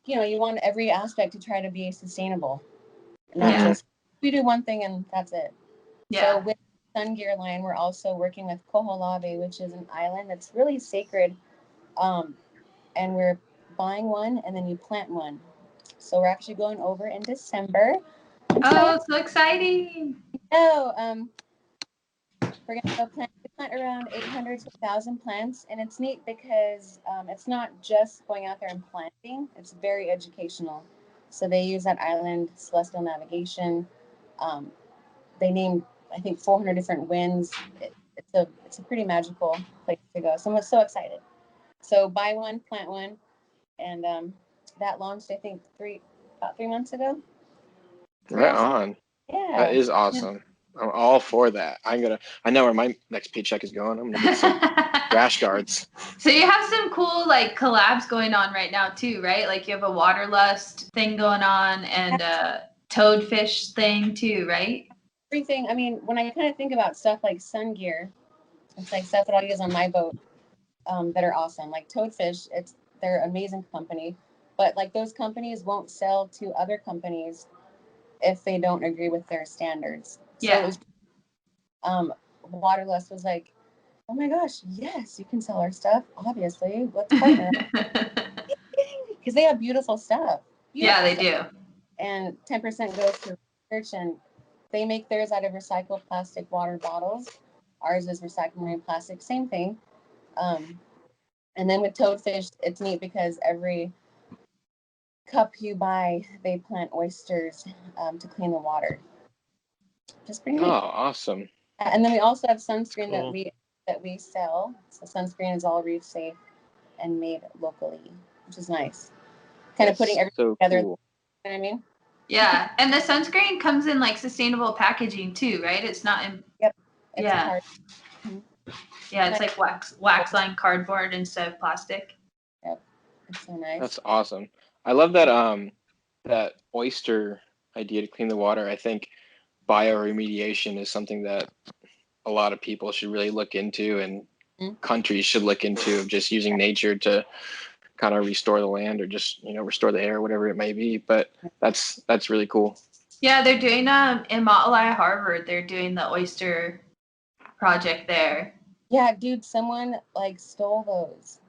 you want every aspect to try to be sustainable, not just we do one thing and that's it. Yeah. So with the Sungear line, we're also working with Koholave, which is an island that's really sacred, and we're buying one and then you plant one. So we're actually going over in December. So exciting! We're gonna go plant around 800 to 1,000 plants, and it's neat because it's not just going out there and planting; it's very educational. So they use that island celestial navigation. They named, I think, 400 different winds. It's a pretty magical place to go. So I'm so excited. So buy one, plant one, and that launched, I think, about 3 months ago. Right on. Yeah. That is awesome. I'm all for that. I know where my next paycheck is going. I'm gonna get some rash guards. So you have some cool like collabs going on right now too, right? Like you have a waterlust thing going on and a toadfish thing too, right? Everything. I mean, when I kind of think about stuff like Sungear, it's like stuff that I'll use on my boat that are awesome. Like Toadfish, they're an amazing company, but like those companies won't sell to other companies if they don't agree with their standards. Yeah. So it was, Waterlust was like, oh my gosh, yes, you can sell our stuff. Obviously, let's partner. Because they have beautiful stuff. They do. And 10% goes to research, and they make theirs out of recycled plastic water bottles. Ours is recycled marine plastic, same thing. And then with Toadfish, it's neat because every cup you buy, they plant oysters to clean the water. Just pretty neat. Oh, awesome. And then we also have sunscreen that we sell. So sunscreen is all reef safe and made locally, which is nice. Kind of putting everything together. Cool. You know what I mean? Yeah, and the sunscreen comes in like sustainable packaging too, right? It's not in. Yep. It's hard. Yeah, it's like wax lined cardboard instead of plastic. Yep. It's so nice. That's awesome. I love that that oyster idea to clean the water. I think bioremediation is something that a lot of people should really look into, and countries should look into, just using nature to kind of restore the land or just restore the air, whatever it may be. But that's really cool. Yeah, they're doing in Maui Harbor. They're doing the oyster project there. Yeah, dude, someone like stole those.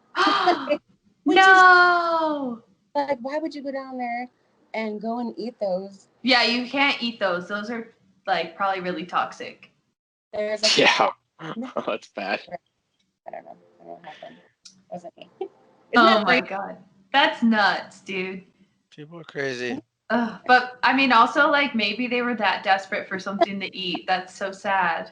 No. Like, why would you go down there and go and eat those? Yeah, you can't eat those. Those are like probably really toxic. There's like Oh, that's bad. I don't know what happened. It wasn't me. Oh my god, that's nuts, dude. People are crazy. But I mean, also like maybe they were that desperate for something to eat. That's so sad.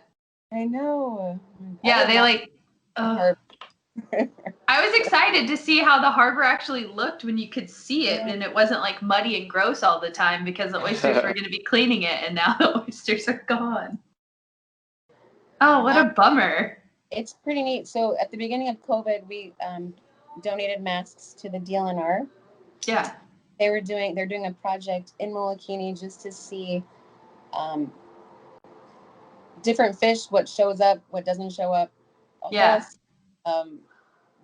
I know. Yeah, they like. I was excited to see how the harbor actually looked when you could see it, and it wasn't like muddy and gross all the time because the oysters were going to be cleaning it, and now the oysters are gone. Oh, what a bummer. It's pretty neat. So at the beginning of COVID, we donated masks to the DLNR. Yeah. They're doing a project in Molokini just to see different fish, what shows up, what doesn't show up.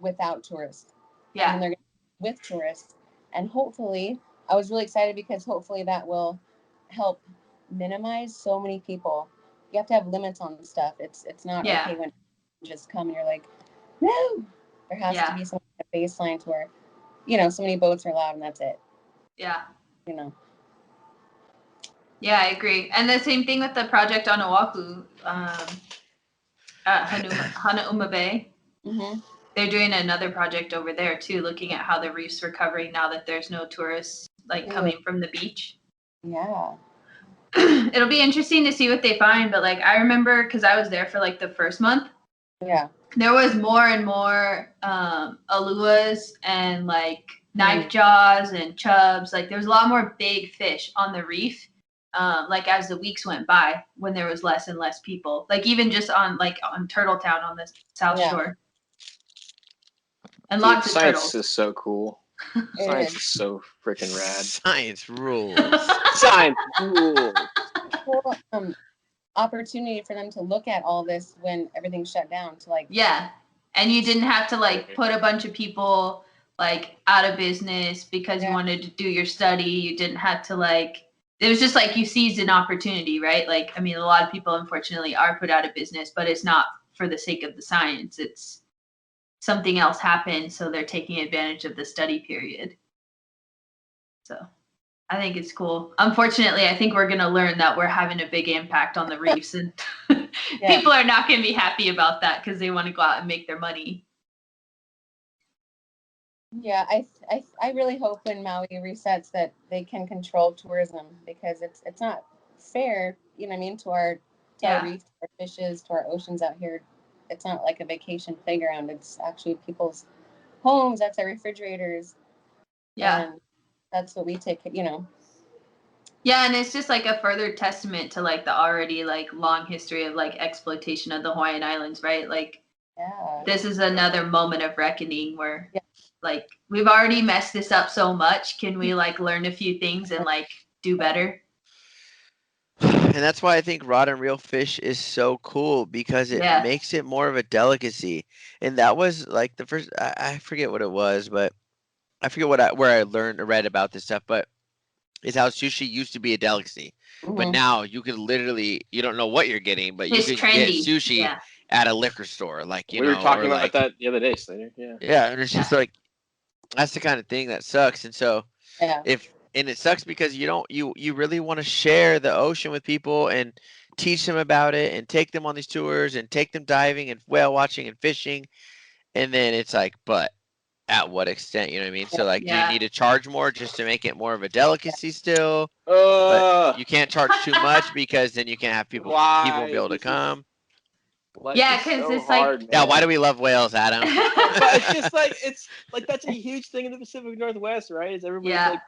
Without tourists. Yeah. And they're with tourists. And hopefully, I was really excited because hopefully that will help minimize so many people. You have to have limits on stuff. It's not okay when you just come and you're like, no. There has to be some baseline to where, so many boats are allowed and that's it. Yeah. Yeah, I agree. And the same thing with the project on Oahu, at Hanauma Bay. Mm-hmm. They're doing another project over there too, looking at how the reef's recovering now that there's no tourists coming from the beach. Yeah. It'll be interesting to see what they find, but I remember because I was there for the first month. Yeah. There was more and more aluas and knife jaws and chubs. There was a lot more big fish on the reef. As the weeks went by, when there was less and less people, even just on Turtletown on the South Shore. And lots of science turtles. is so cool. Science is so freaking rad. Science rules. Science rules. Cool, opportunity for them to look at all this when everything's shut down to Yeah. And you didn't have to put a bunch of people out of business because you wanted to do your study. You didn't have to it was just you seized an opportunity, right? A lot of people unfortunately are put out of business, but it's not for the sake of the science. It's something else happened, so they're taking advantage of the study period. So I think it's cool. Unfortunately, I think we're going to learn that we're having a big impact on the reefs, and people are not going to be happy about that because they want to go out and make their money. Yeah, I really hope when Maui resets that they can control tourism, because it's not fair, to our reefs, to our fishes, to our oceans out here. It's not like a vacation playground. It's actually people's homes. That's our refrigerators. Yeah. And that's what we take, Yeah, and it's just a further testament to the already long history of exploitation of the Hawaiian Islands, right? This is another moment of reckoning where we've already messed this up so much. Can we learn a few things and do better? And that's why I think rod and reel fish is so cool, because it makes it more of a delicacy. And that was the first, I forget what it was, but I forget where I learned or read about this stuff, but it's how sushi used to be a delicacy. Mm-hmm. But now you can literally, you don't know what you're getting, but you can get sushi at a liquor store. We were talking about that the other day, Slater. Yeah. Yeah, and it's just that's the kind of thing that sucks. And so and it sucks because you really want to share the ocean with people and teach them about it and take them on these tours and take them diving and whale watching and fishing. And then it's but at what extent, you know what I mean? So do you need to charge more just to make it more of a delicacy still? But you can't charge too much because then you can't have people be able to come. Yeah, because it's hard, yeah. Why do we love whales, Adam? But it's just it's that's a huge thing in the Pacific Northwest, right? Is everybody's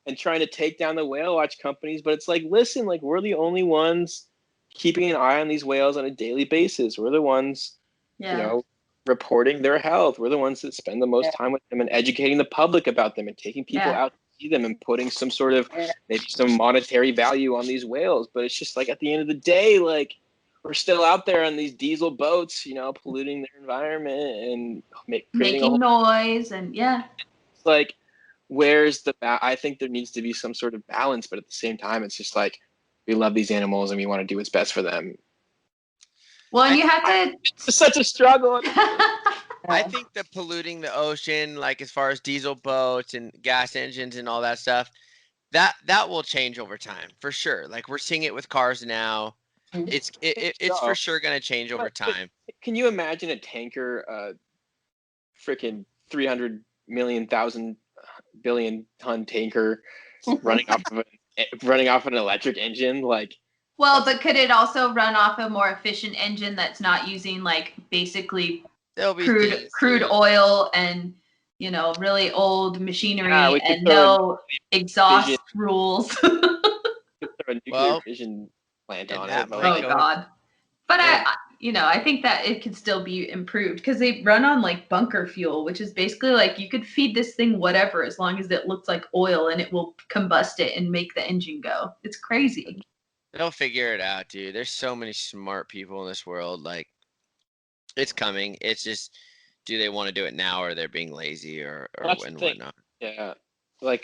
and trying to take down the whale watch companies, but it's listen, we're the only ones keeping an eye on these whales on a daily basis. We're the ones, reporting their health. We're the ones that spend the most time with them and educating the public about them and taking people out to see them and putting some sort of maybe some monetary value on these whales. But it's just at the end of the day, we're still out there on these diesel boats, polluting their environment and making noise and It's where's I think there needs to be some sort of balance, but at the same time, it's just we love these animals and we want to do what's best for them. Well, and you have to. It's such a struggle. I think that polluting the ocean, as far as diesel boats and gas engines and all that stuff, that will change over time for sure. We're seeing it with cars now. It's for sure going to change over time. But can you imagine a tanker, freaking 300 million thousand billion ton tanker running off of an electric engine? Well, but could it also run off a more efficient engine that's not using basically crude oil and really old machinery and no exhaust rules? Throw a nuclear fission plant on it. Oh God! But I think that it could still be improved because they run on bunker fuel, which is basically you could feed this thing whatever as long as it looks like oil and it will combust it and make the engine go. It's crazy. They'll figure it out, dude. There's so many smart people in this world. It's coming. It's just, do they want to do it now, or they're being lazy, or and whatnot? Yeah, I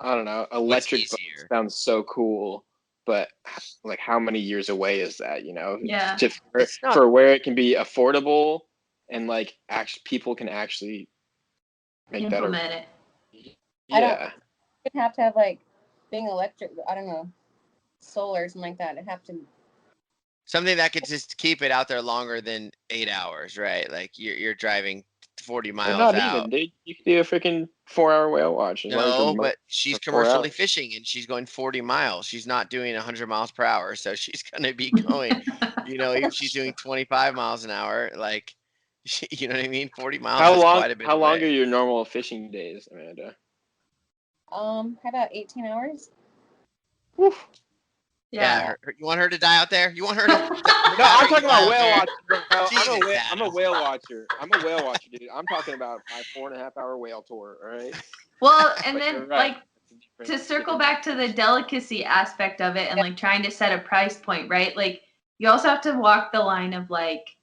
don't know. Electric boats sounds so cool, but how many years away is that? Yeah. Just for where it can be affordable and actually people can actually make that implement it. Yeah. It'd have to have like being electric. I don't know, solar or something like that. It'd have to. Something that could just keep it out there longer than 8 hours, right? Like you're driving 40 miles not out. Even, dude. You could do a freaking 4-hour whale watch. No, but she's for 4 commercially hours. fishing and she's going 40 miles. She's not doing 100 miles per hour, so she's going to be going, even if she's doing 25 miles an hour, like, you know what I mean? 40 miles is quite a bit How long away. are your normal fishing days, Amanda? How about 18 hours? Woof. Yeah, you want her to die out there? You want her to? No, I'm talking about whale watching. Bro. Jesus, I'm a whale watcher. I'm a whale watcher, dude. I'm talking about my 4.5-hour whale tour. All right. Well, and But then you're right. like to circle back to the delicacy aspect of it and like trying to set a price point, right? Like you also have to walk the line of like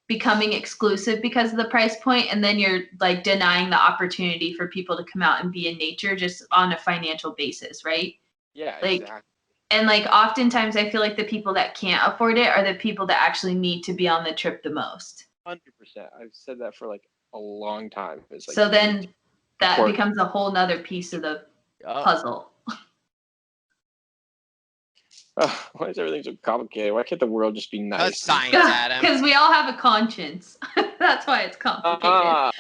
becoming exclusive because of the price point, and then you're like denying the opportunity for people to come out and be in nature just on a financial basis, right? Yeah, like, exactly. And like oftentimes I feel like the people that can't afford it are the people that actually need to be on the trip the most. 100%. I've said that for like a long time. It's like, so then that becomes a whole nother piece of the puzzle. Why is everything so complicated? Why can't the world just be nice? That's science, Adam. Because we all have a conscience. That's why it's complicated.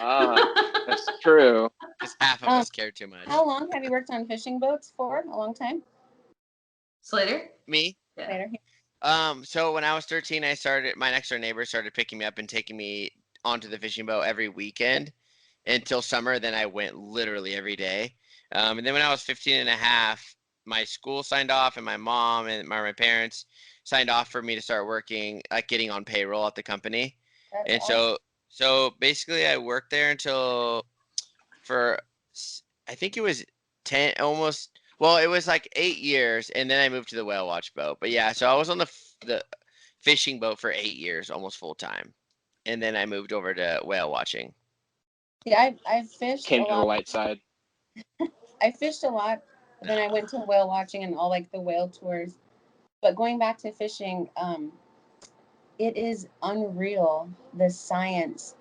That's true. Because half of us care too much. How long have you worked on fishing boats for? A long time? Slater? Me? Yeah. So when I was 13, my next door neighbor started picking me up and taking me onto the fishing boat every weekend until summer. Then I went literally every day. And then when I was 15 and a half, my school signed off and my mom and my parents signed off for me to start working, like getting on payroll at the company. That's and awesome. so basically I worked there I think it was 10, almost, well, it was like 8 years, and then I moved to the whale watch boat. But yeah, so I was on the fishing boat for 8 years, almost full time. And then I moved over to whale watching. Yeah, I fished Came a to the lot. light side. I fished a lot. Then I went to whale watching and all like the whale tours. But going back to fishing, it is unreal the science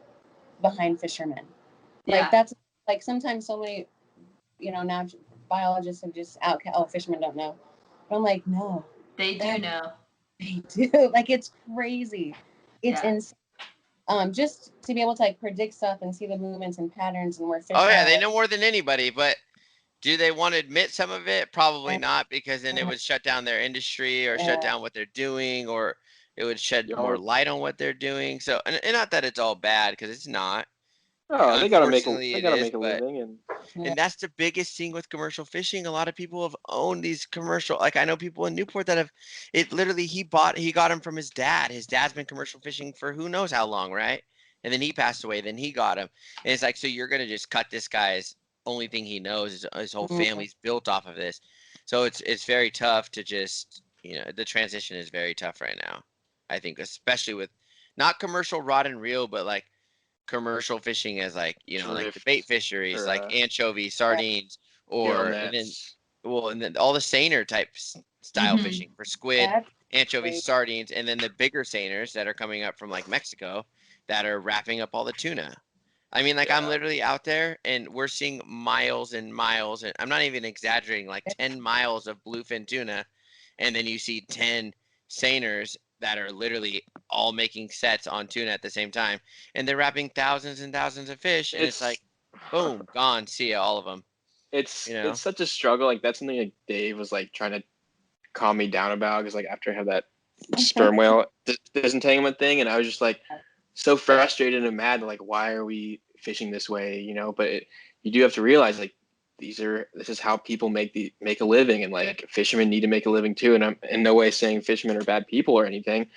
behind fishermen. Like that's like sometimes so many, now biologists have just fishermen don't know. But I'm like, no. They do know. They do. Like it's crazy. It's insane. Just to be able to like predict stuff and see the movements and patterns and where fish Oh yeah, are. they know more than anybody, but do they want to admit some of it? Probably not, because then it would shut down their industry or shut down what they're doing, or it would shed more light on what they're doing. So, and not that it's all bad, because it's not. Oh, they gotta make a living, and that's the biggest thing with commercial fishing. A lot of people have owned these commercial, like I know people in Newport that have it. Literally, he got him from his dad. His dad's been commercial fishing for who knows how long, right? And then he passed away. Then he got him, and it's like, so you're gonna just cut this guy's only thing he knows, is his whole family's built off of this. So it's very tough to just, the transition is very tough right now. I think, especially with not commercial rod and reel, but like commercial fishing as like, like the bait fisheries, like anchovy, sardines, and then all the seiner type style fishing for squid, anchovies, sardines, and then the bigger seiners that are coming up from like Mexico that are wrapping up all the tuna. I mean, like I'm literally out there and we're seeing miles and miles, and I'm not even exaggerating, like 10 miles of bluefin tuna, and then you see 10 seiners that are literally all making sets on tuna at the same time, and they're wrapping thousands and thousands of fish, and it's like, boom, gone, see ya, all of them. It's such a struggle. Like that's something like Dave was like trying to calm me down about, because like after I had that sperm whale disentanglement thing, and I was just like so frustrated and mad, like why are we fishing this way, but you do have to realize like this is how people make a living, and like fishermen need to make a living too. And I'm in no way saying fishermen are bad people or anything,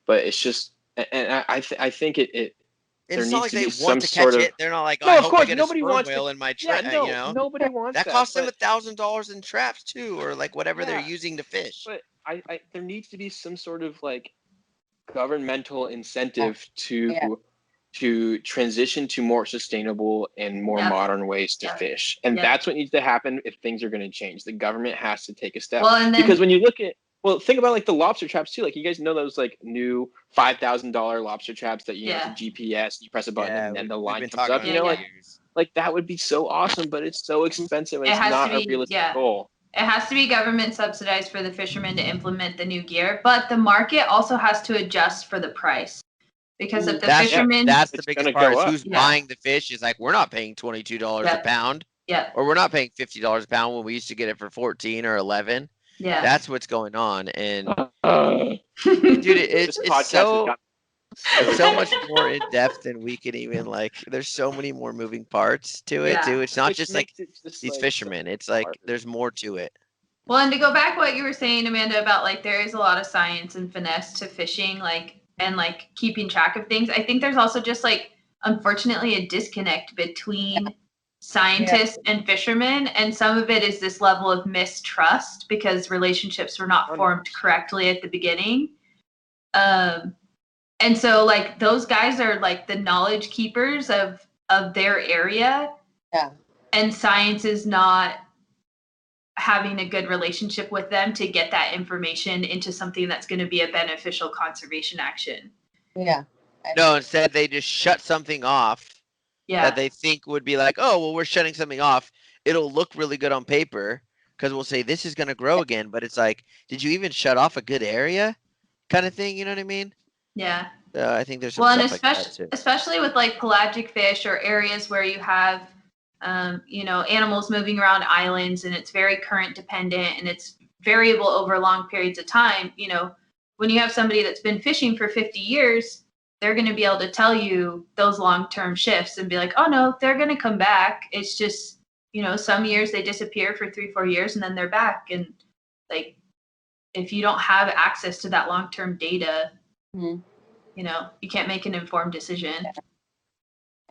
but it's just, and I think it there needs to be some sort of. They're not like, no, I of hope course I get nobody a sperm wants whale in my trap. Nobody wants that costs them $1,000 in traps too, or like whatever they're using to fish. But I there needs to be some sort of like governmental incentive to transition to more sustainable and more modern ways to fish. And that's what needs to happen if things are going to change. The government has to take a step. Because when you look at, think about like the lobster traps too. Like you guys know those like new $5,000 lobster traps that, it's a GPS, you press a button and the line comes up, like like that would be so awesome, but it's so expensive and it's not a realistic goal. It has to be government subsidized for the fishermen to implement the new gear, but the market also has to adjust for the price. Because if the fishermen... That's the biggest part is who's buying the fish is like, we're not paying $22 a pound. Yeah. Or we're not paying $50 a pound when we used to get it for 14 or 11. Yeah. That's what's going on. And dude, it's so much more in depth than we can even like. There's so many more moving parts to it too. It's not just like these fishermen. It's like there's more to it. Well, and to go back to what you were saying, Amanda, about like there is a lot of science and finesse to fishing, like and like keeping track of things. I think there's also just like unfortunately a disconnect between scientists and fishermen, and some of it is this level of mistrust because relationships were not formed correctly at the beginning. And so like those guys are like the knowledge keepers of their area. Yeah. And science is not having a good relationship with them to get that information into something that's going to be a beneficial conservation action. Yeah. No, instead they just shut something off that they think would be like, oh, well, we're shutting something off. It'll look really good on paper because we'll say this is going to grow again. But it's like, did you even shut off a good area kind of thing? You know what I mean? Yeah. I think there's some stuff like that too. Especially with like pelagic fish or areas where you have animals moving around islands and it's very current dependent and it's variable over long periods of time. When you have somebody that's been fishing for 50 years, they're going to be able to tell you those long-term shifts and be like, oh no, they're going to come back. It's just, some years they disappear for 3-4 years and then they're back. And like, if you don't have access to that long-term data, you can't make an informed decision. Yeah.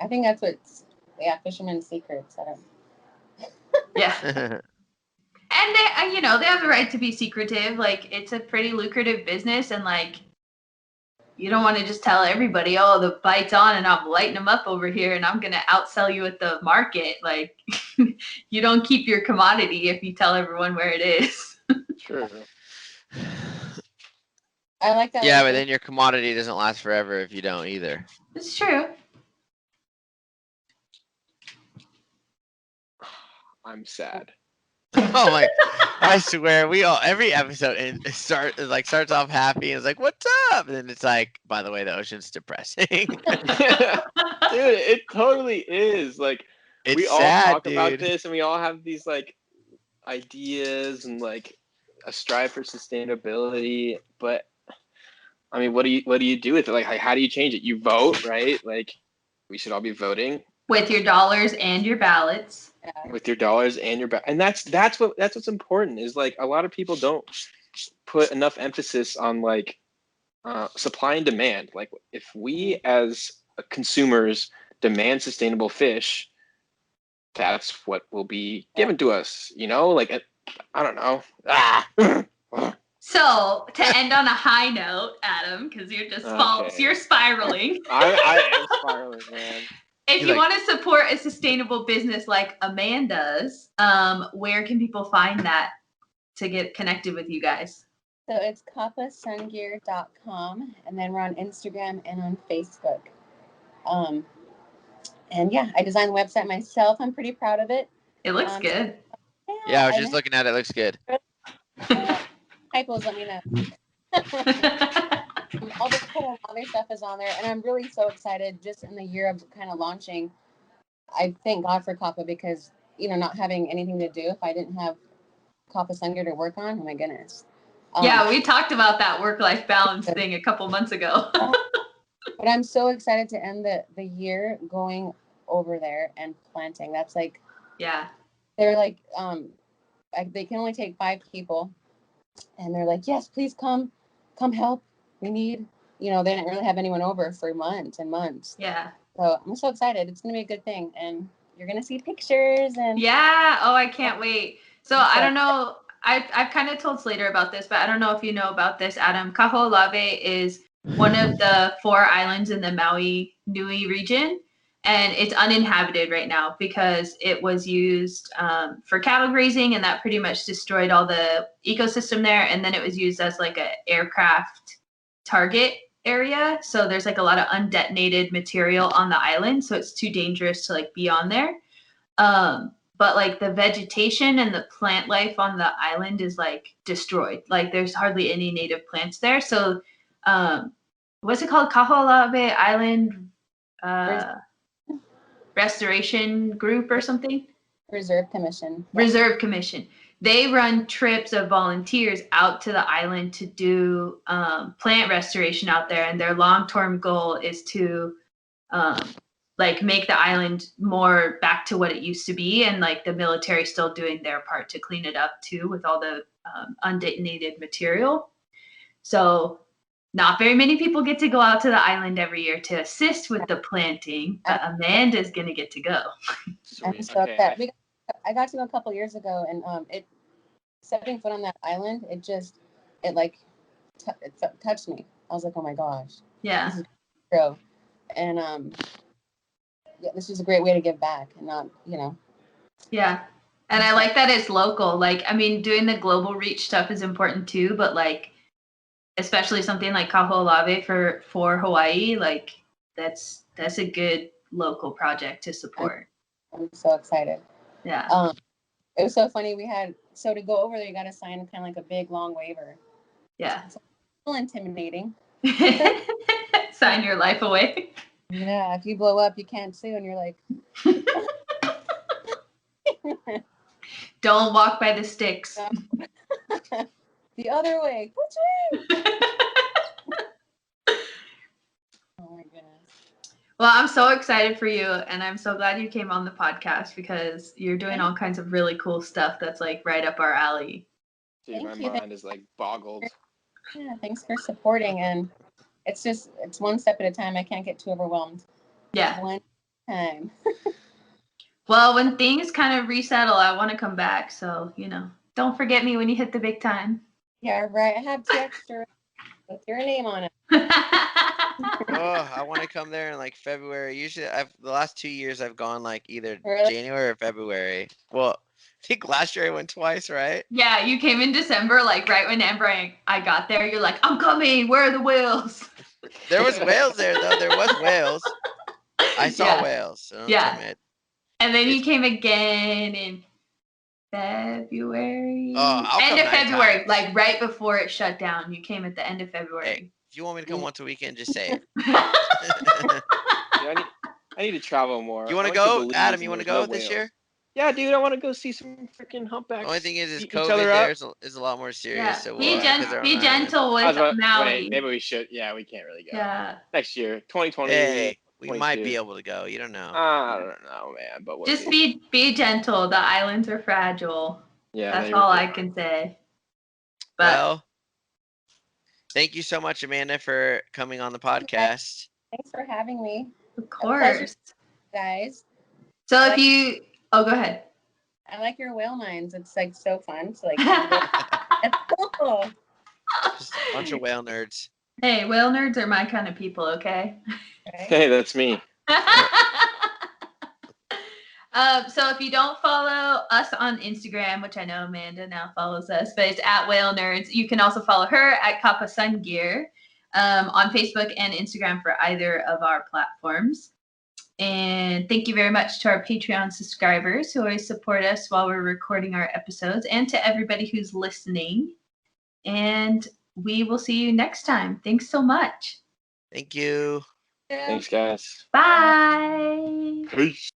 I think that's what's fishermen's secrets. I don't. Yeah. And they have the right to be secretive. Like, it's a pretty lucrative business, and like, you don't want to just tell everybody, oh, the bite's on and I'm lighting them up over here and I'm going to outsell you at the market. Like, you don't keep your commodity if you tell everyone where it is. Sure. I like that. Yeah, but then your commodity doesn't last forever if you don't either. It's true. I'm sad. Oh my! I swear, every episode starts off happy and it's like, "What's up?" And then it's like, "By the way, the ocean's depressing." Dude, it totally is. Like, we all talk about this, and we all have these like ideas and like a strive for sustainability. But I mean, what do you do with it? Like, how do you change it? You vote, right? Like, we should all be voting with your dollars and your ballots. With your dollars and your and that's what's important is like a lot of people don't put enough emphasis on like supply and demand. Like, if we as consumers demand sustainable fish, that's what will be given to us. Like, I don't know. So to end on a high note, Adam, because you're just you're spiraling. I am spiraling, man. If you want to support a sustainable business like Amanda's, where can people find that to get connected with you guys? So it's kapasungear.com, and then we're on Instagram and on Facebook. And yeah, I designed the website myself. I'm pretty proud of it. It looks good. Yeah, I was just looking at it. It looks good. Typos, let me know. All the cool other stuff is on there, and I'm really so excited. Just in the year of kind of launching, I thank God for Kapa because not having anything to do if I didn't have Kapa Sungear to work on. Oh my goodness. Yeah, we talked about that work-life balance thing a couple months ago. But I'm so excited to end the year going over there and planting. That's like, they're like, they can only take 5 people, and they're like, yes, please come help. We need, they didn't really have anyone over for months and months. Yeah. So I'm so excited. It's going to be a good thing. And you're going to see pictures and. Yeah. Oh, I can't wait. So I don't know. I've kind of told Slater about this, but I don't know if you know about this, Adam. Kaho'olawe is one of the 4 islands in the Maui Nui region. And it's uninhabited right now because it was used for cattle grazing, and that pretty much destroyed all the ecosystem there. And then it was used as like an aircraft target area. So there's like a lot of undetonated material on the island. So it's too dangerous to like be on there. But like the vegetation and the plant life on the island is like destroyed. Like there's hardly any native plants there. So what's it called? Kaho'olawe Island Restoration Group or something? Reserve Commission. Reserve Commission. They run trips of volunteers out to the island to do plant restoration out there. And their long-term goal is to like make the island more back to what it used to be, and like the military still doing their part to clean it up too with all the undetonated material. So not very many people get to go out to the island every year to assist with the planting, but Amanda's gonna get to go. I'm so upset. I got to go a couple years ago, and stepping foot on that island, it touched me. I was like, oh my gosh. Yeah. This is true. And yeah, this is a great way to give back and not, Yeah. And I like that it's local. Like, I mean, doing the global reach stuff is important too, but like, especially something like Kaho'olawe for Hawaii, like that's a good local project to support. I'm so excited. Yeah. It was so funny. To go over there, you got to sign kind of like a big, long waiver. Yeah. It's a little intimidating. Sign your life away. Yeah, if you blow up, you can't sue, and you're like, don't walk by the sticks. The other way. Oh my goodness. Well, I'm so excited for you, and I'm so glad you came on the podcast because you're doing all kinds of really cool stuff that's like right up our alley. Dude, my mind is like boggled. Yeah, thanks for supporting, and it's one step at a time. I can't get too overwhelmed. Yeah. One time. Well, when things kind of resettle, I want to come back. So, don't forget me when you hit the big time. Yeah, right. I have 2 extra with your name on it. Oh, I want to come there in like February. Usually, the last 2 years I've gone like either Really? January or February. Well, I think last year I went twice, right? Yeah, you came in December, like right when Amber and I got there. You're like, I'm coming. Where are the whales? There was whales there, though. There was whales. I saw whales. So yeah. And then you came again in February. End of February, like right before it shut down. You came at the end of February. Hey, if you want me to come once a weekend, just say it. I need to travel more. You want to go, Adam? You want to go this year? Yeah, dude, I want to go see some freaking humpbacks. The only thing is COVID there is a lot more serious. Yeah. So be gentle with Maui. Wait, maybe we should. Yeah, we can't really go. Yeah. Next year, 2020. Hey, we might be able to go. You don't know. I don't know, man. But just be gentle. The islands are fragile. Yeah, that's all I can say. But well, thank you so much, Amanda, for coming on the podcast. Thanks for having me. Of course, guys. So go ahead. I like your whale mines. It's like so fun. So like, it's cool. Just a bunch of whale nerds. Hey, whale nerds are my kind of people. Okay. Hey, that's me. So if you don't follow us on Instagram, which I know Amanda now follows us, but it's at Whale Nerds, you can also follow her at Kapa Sungear on Facebook and Instagram for either of our platforms. And thank you very much to our Patreon subscribers who always support us while we're recording our episodes, and to everybody who's listening. And we will see you next time. Thanks so much. Thank you. Thanks, guys. Bye. Peace.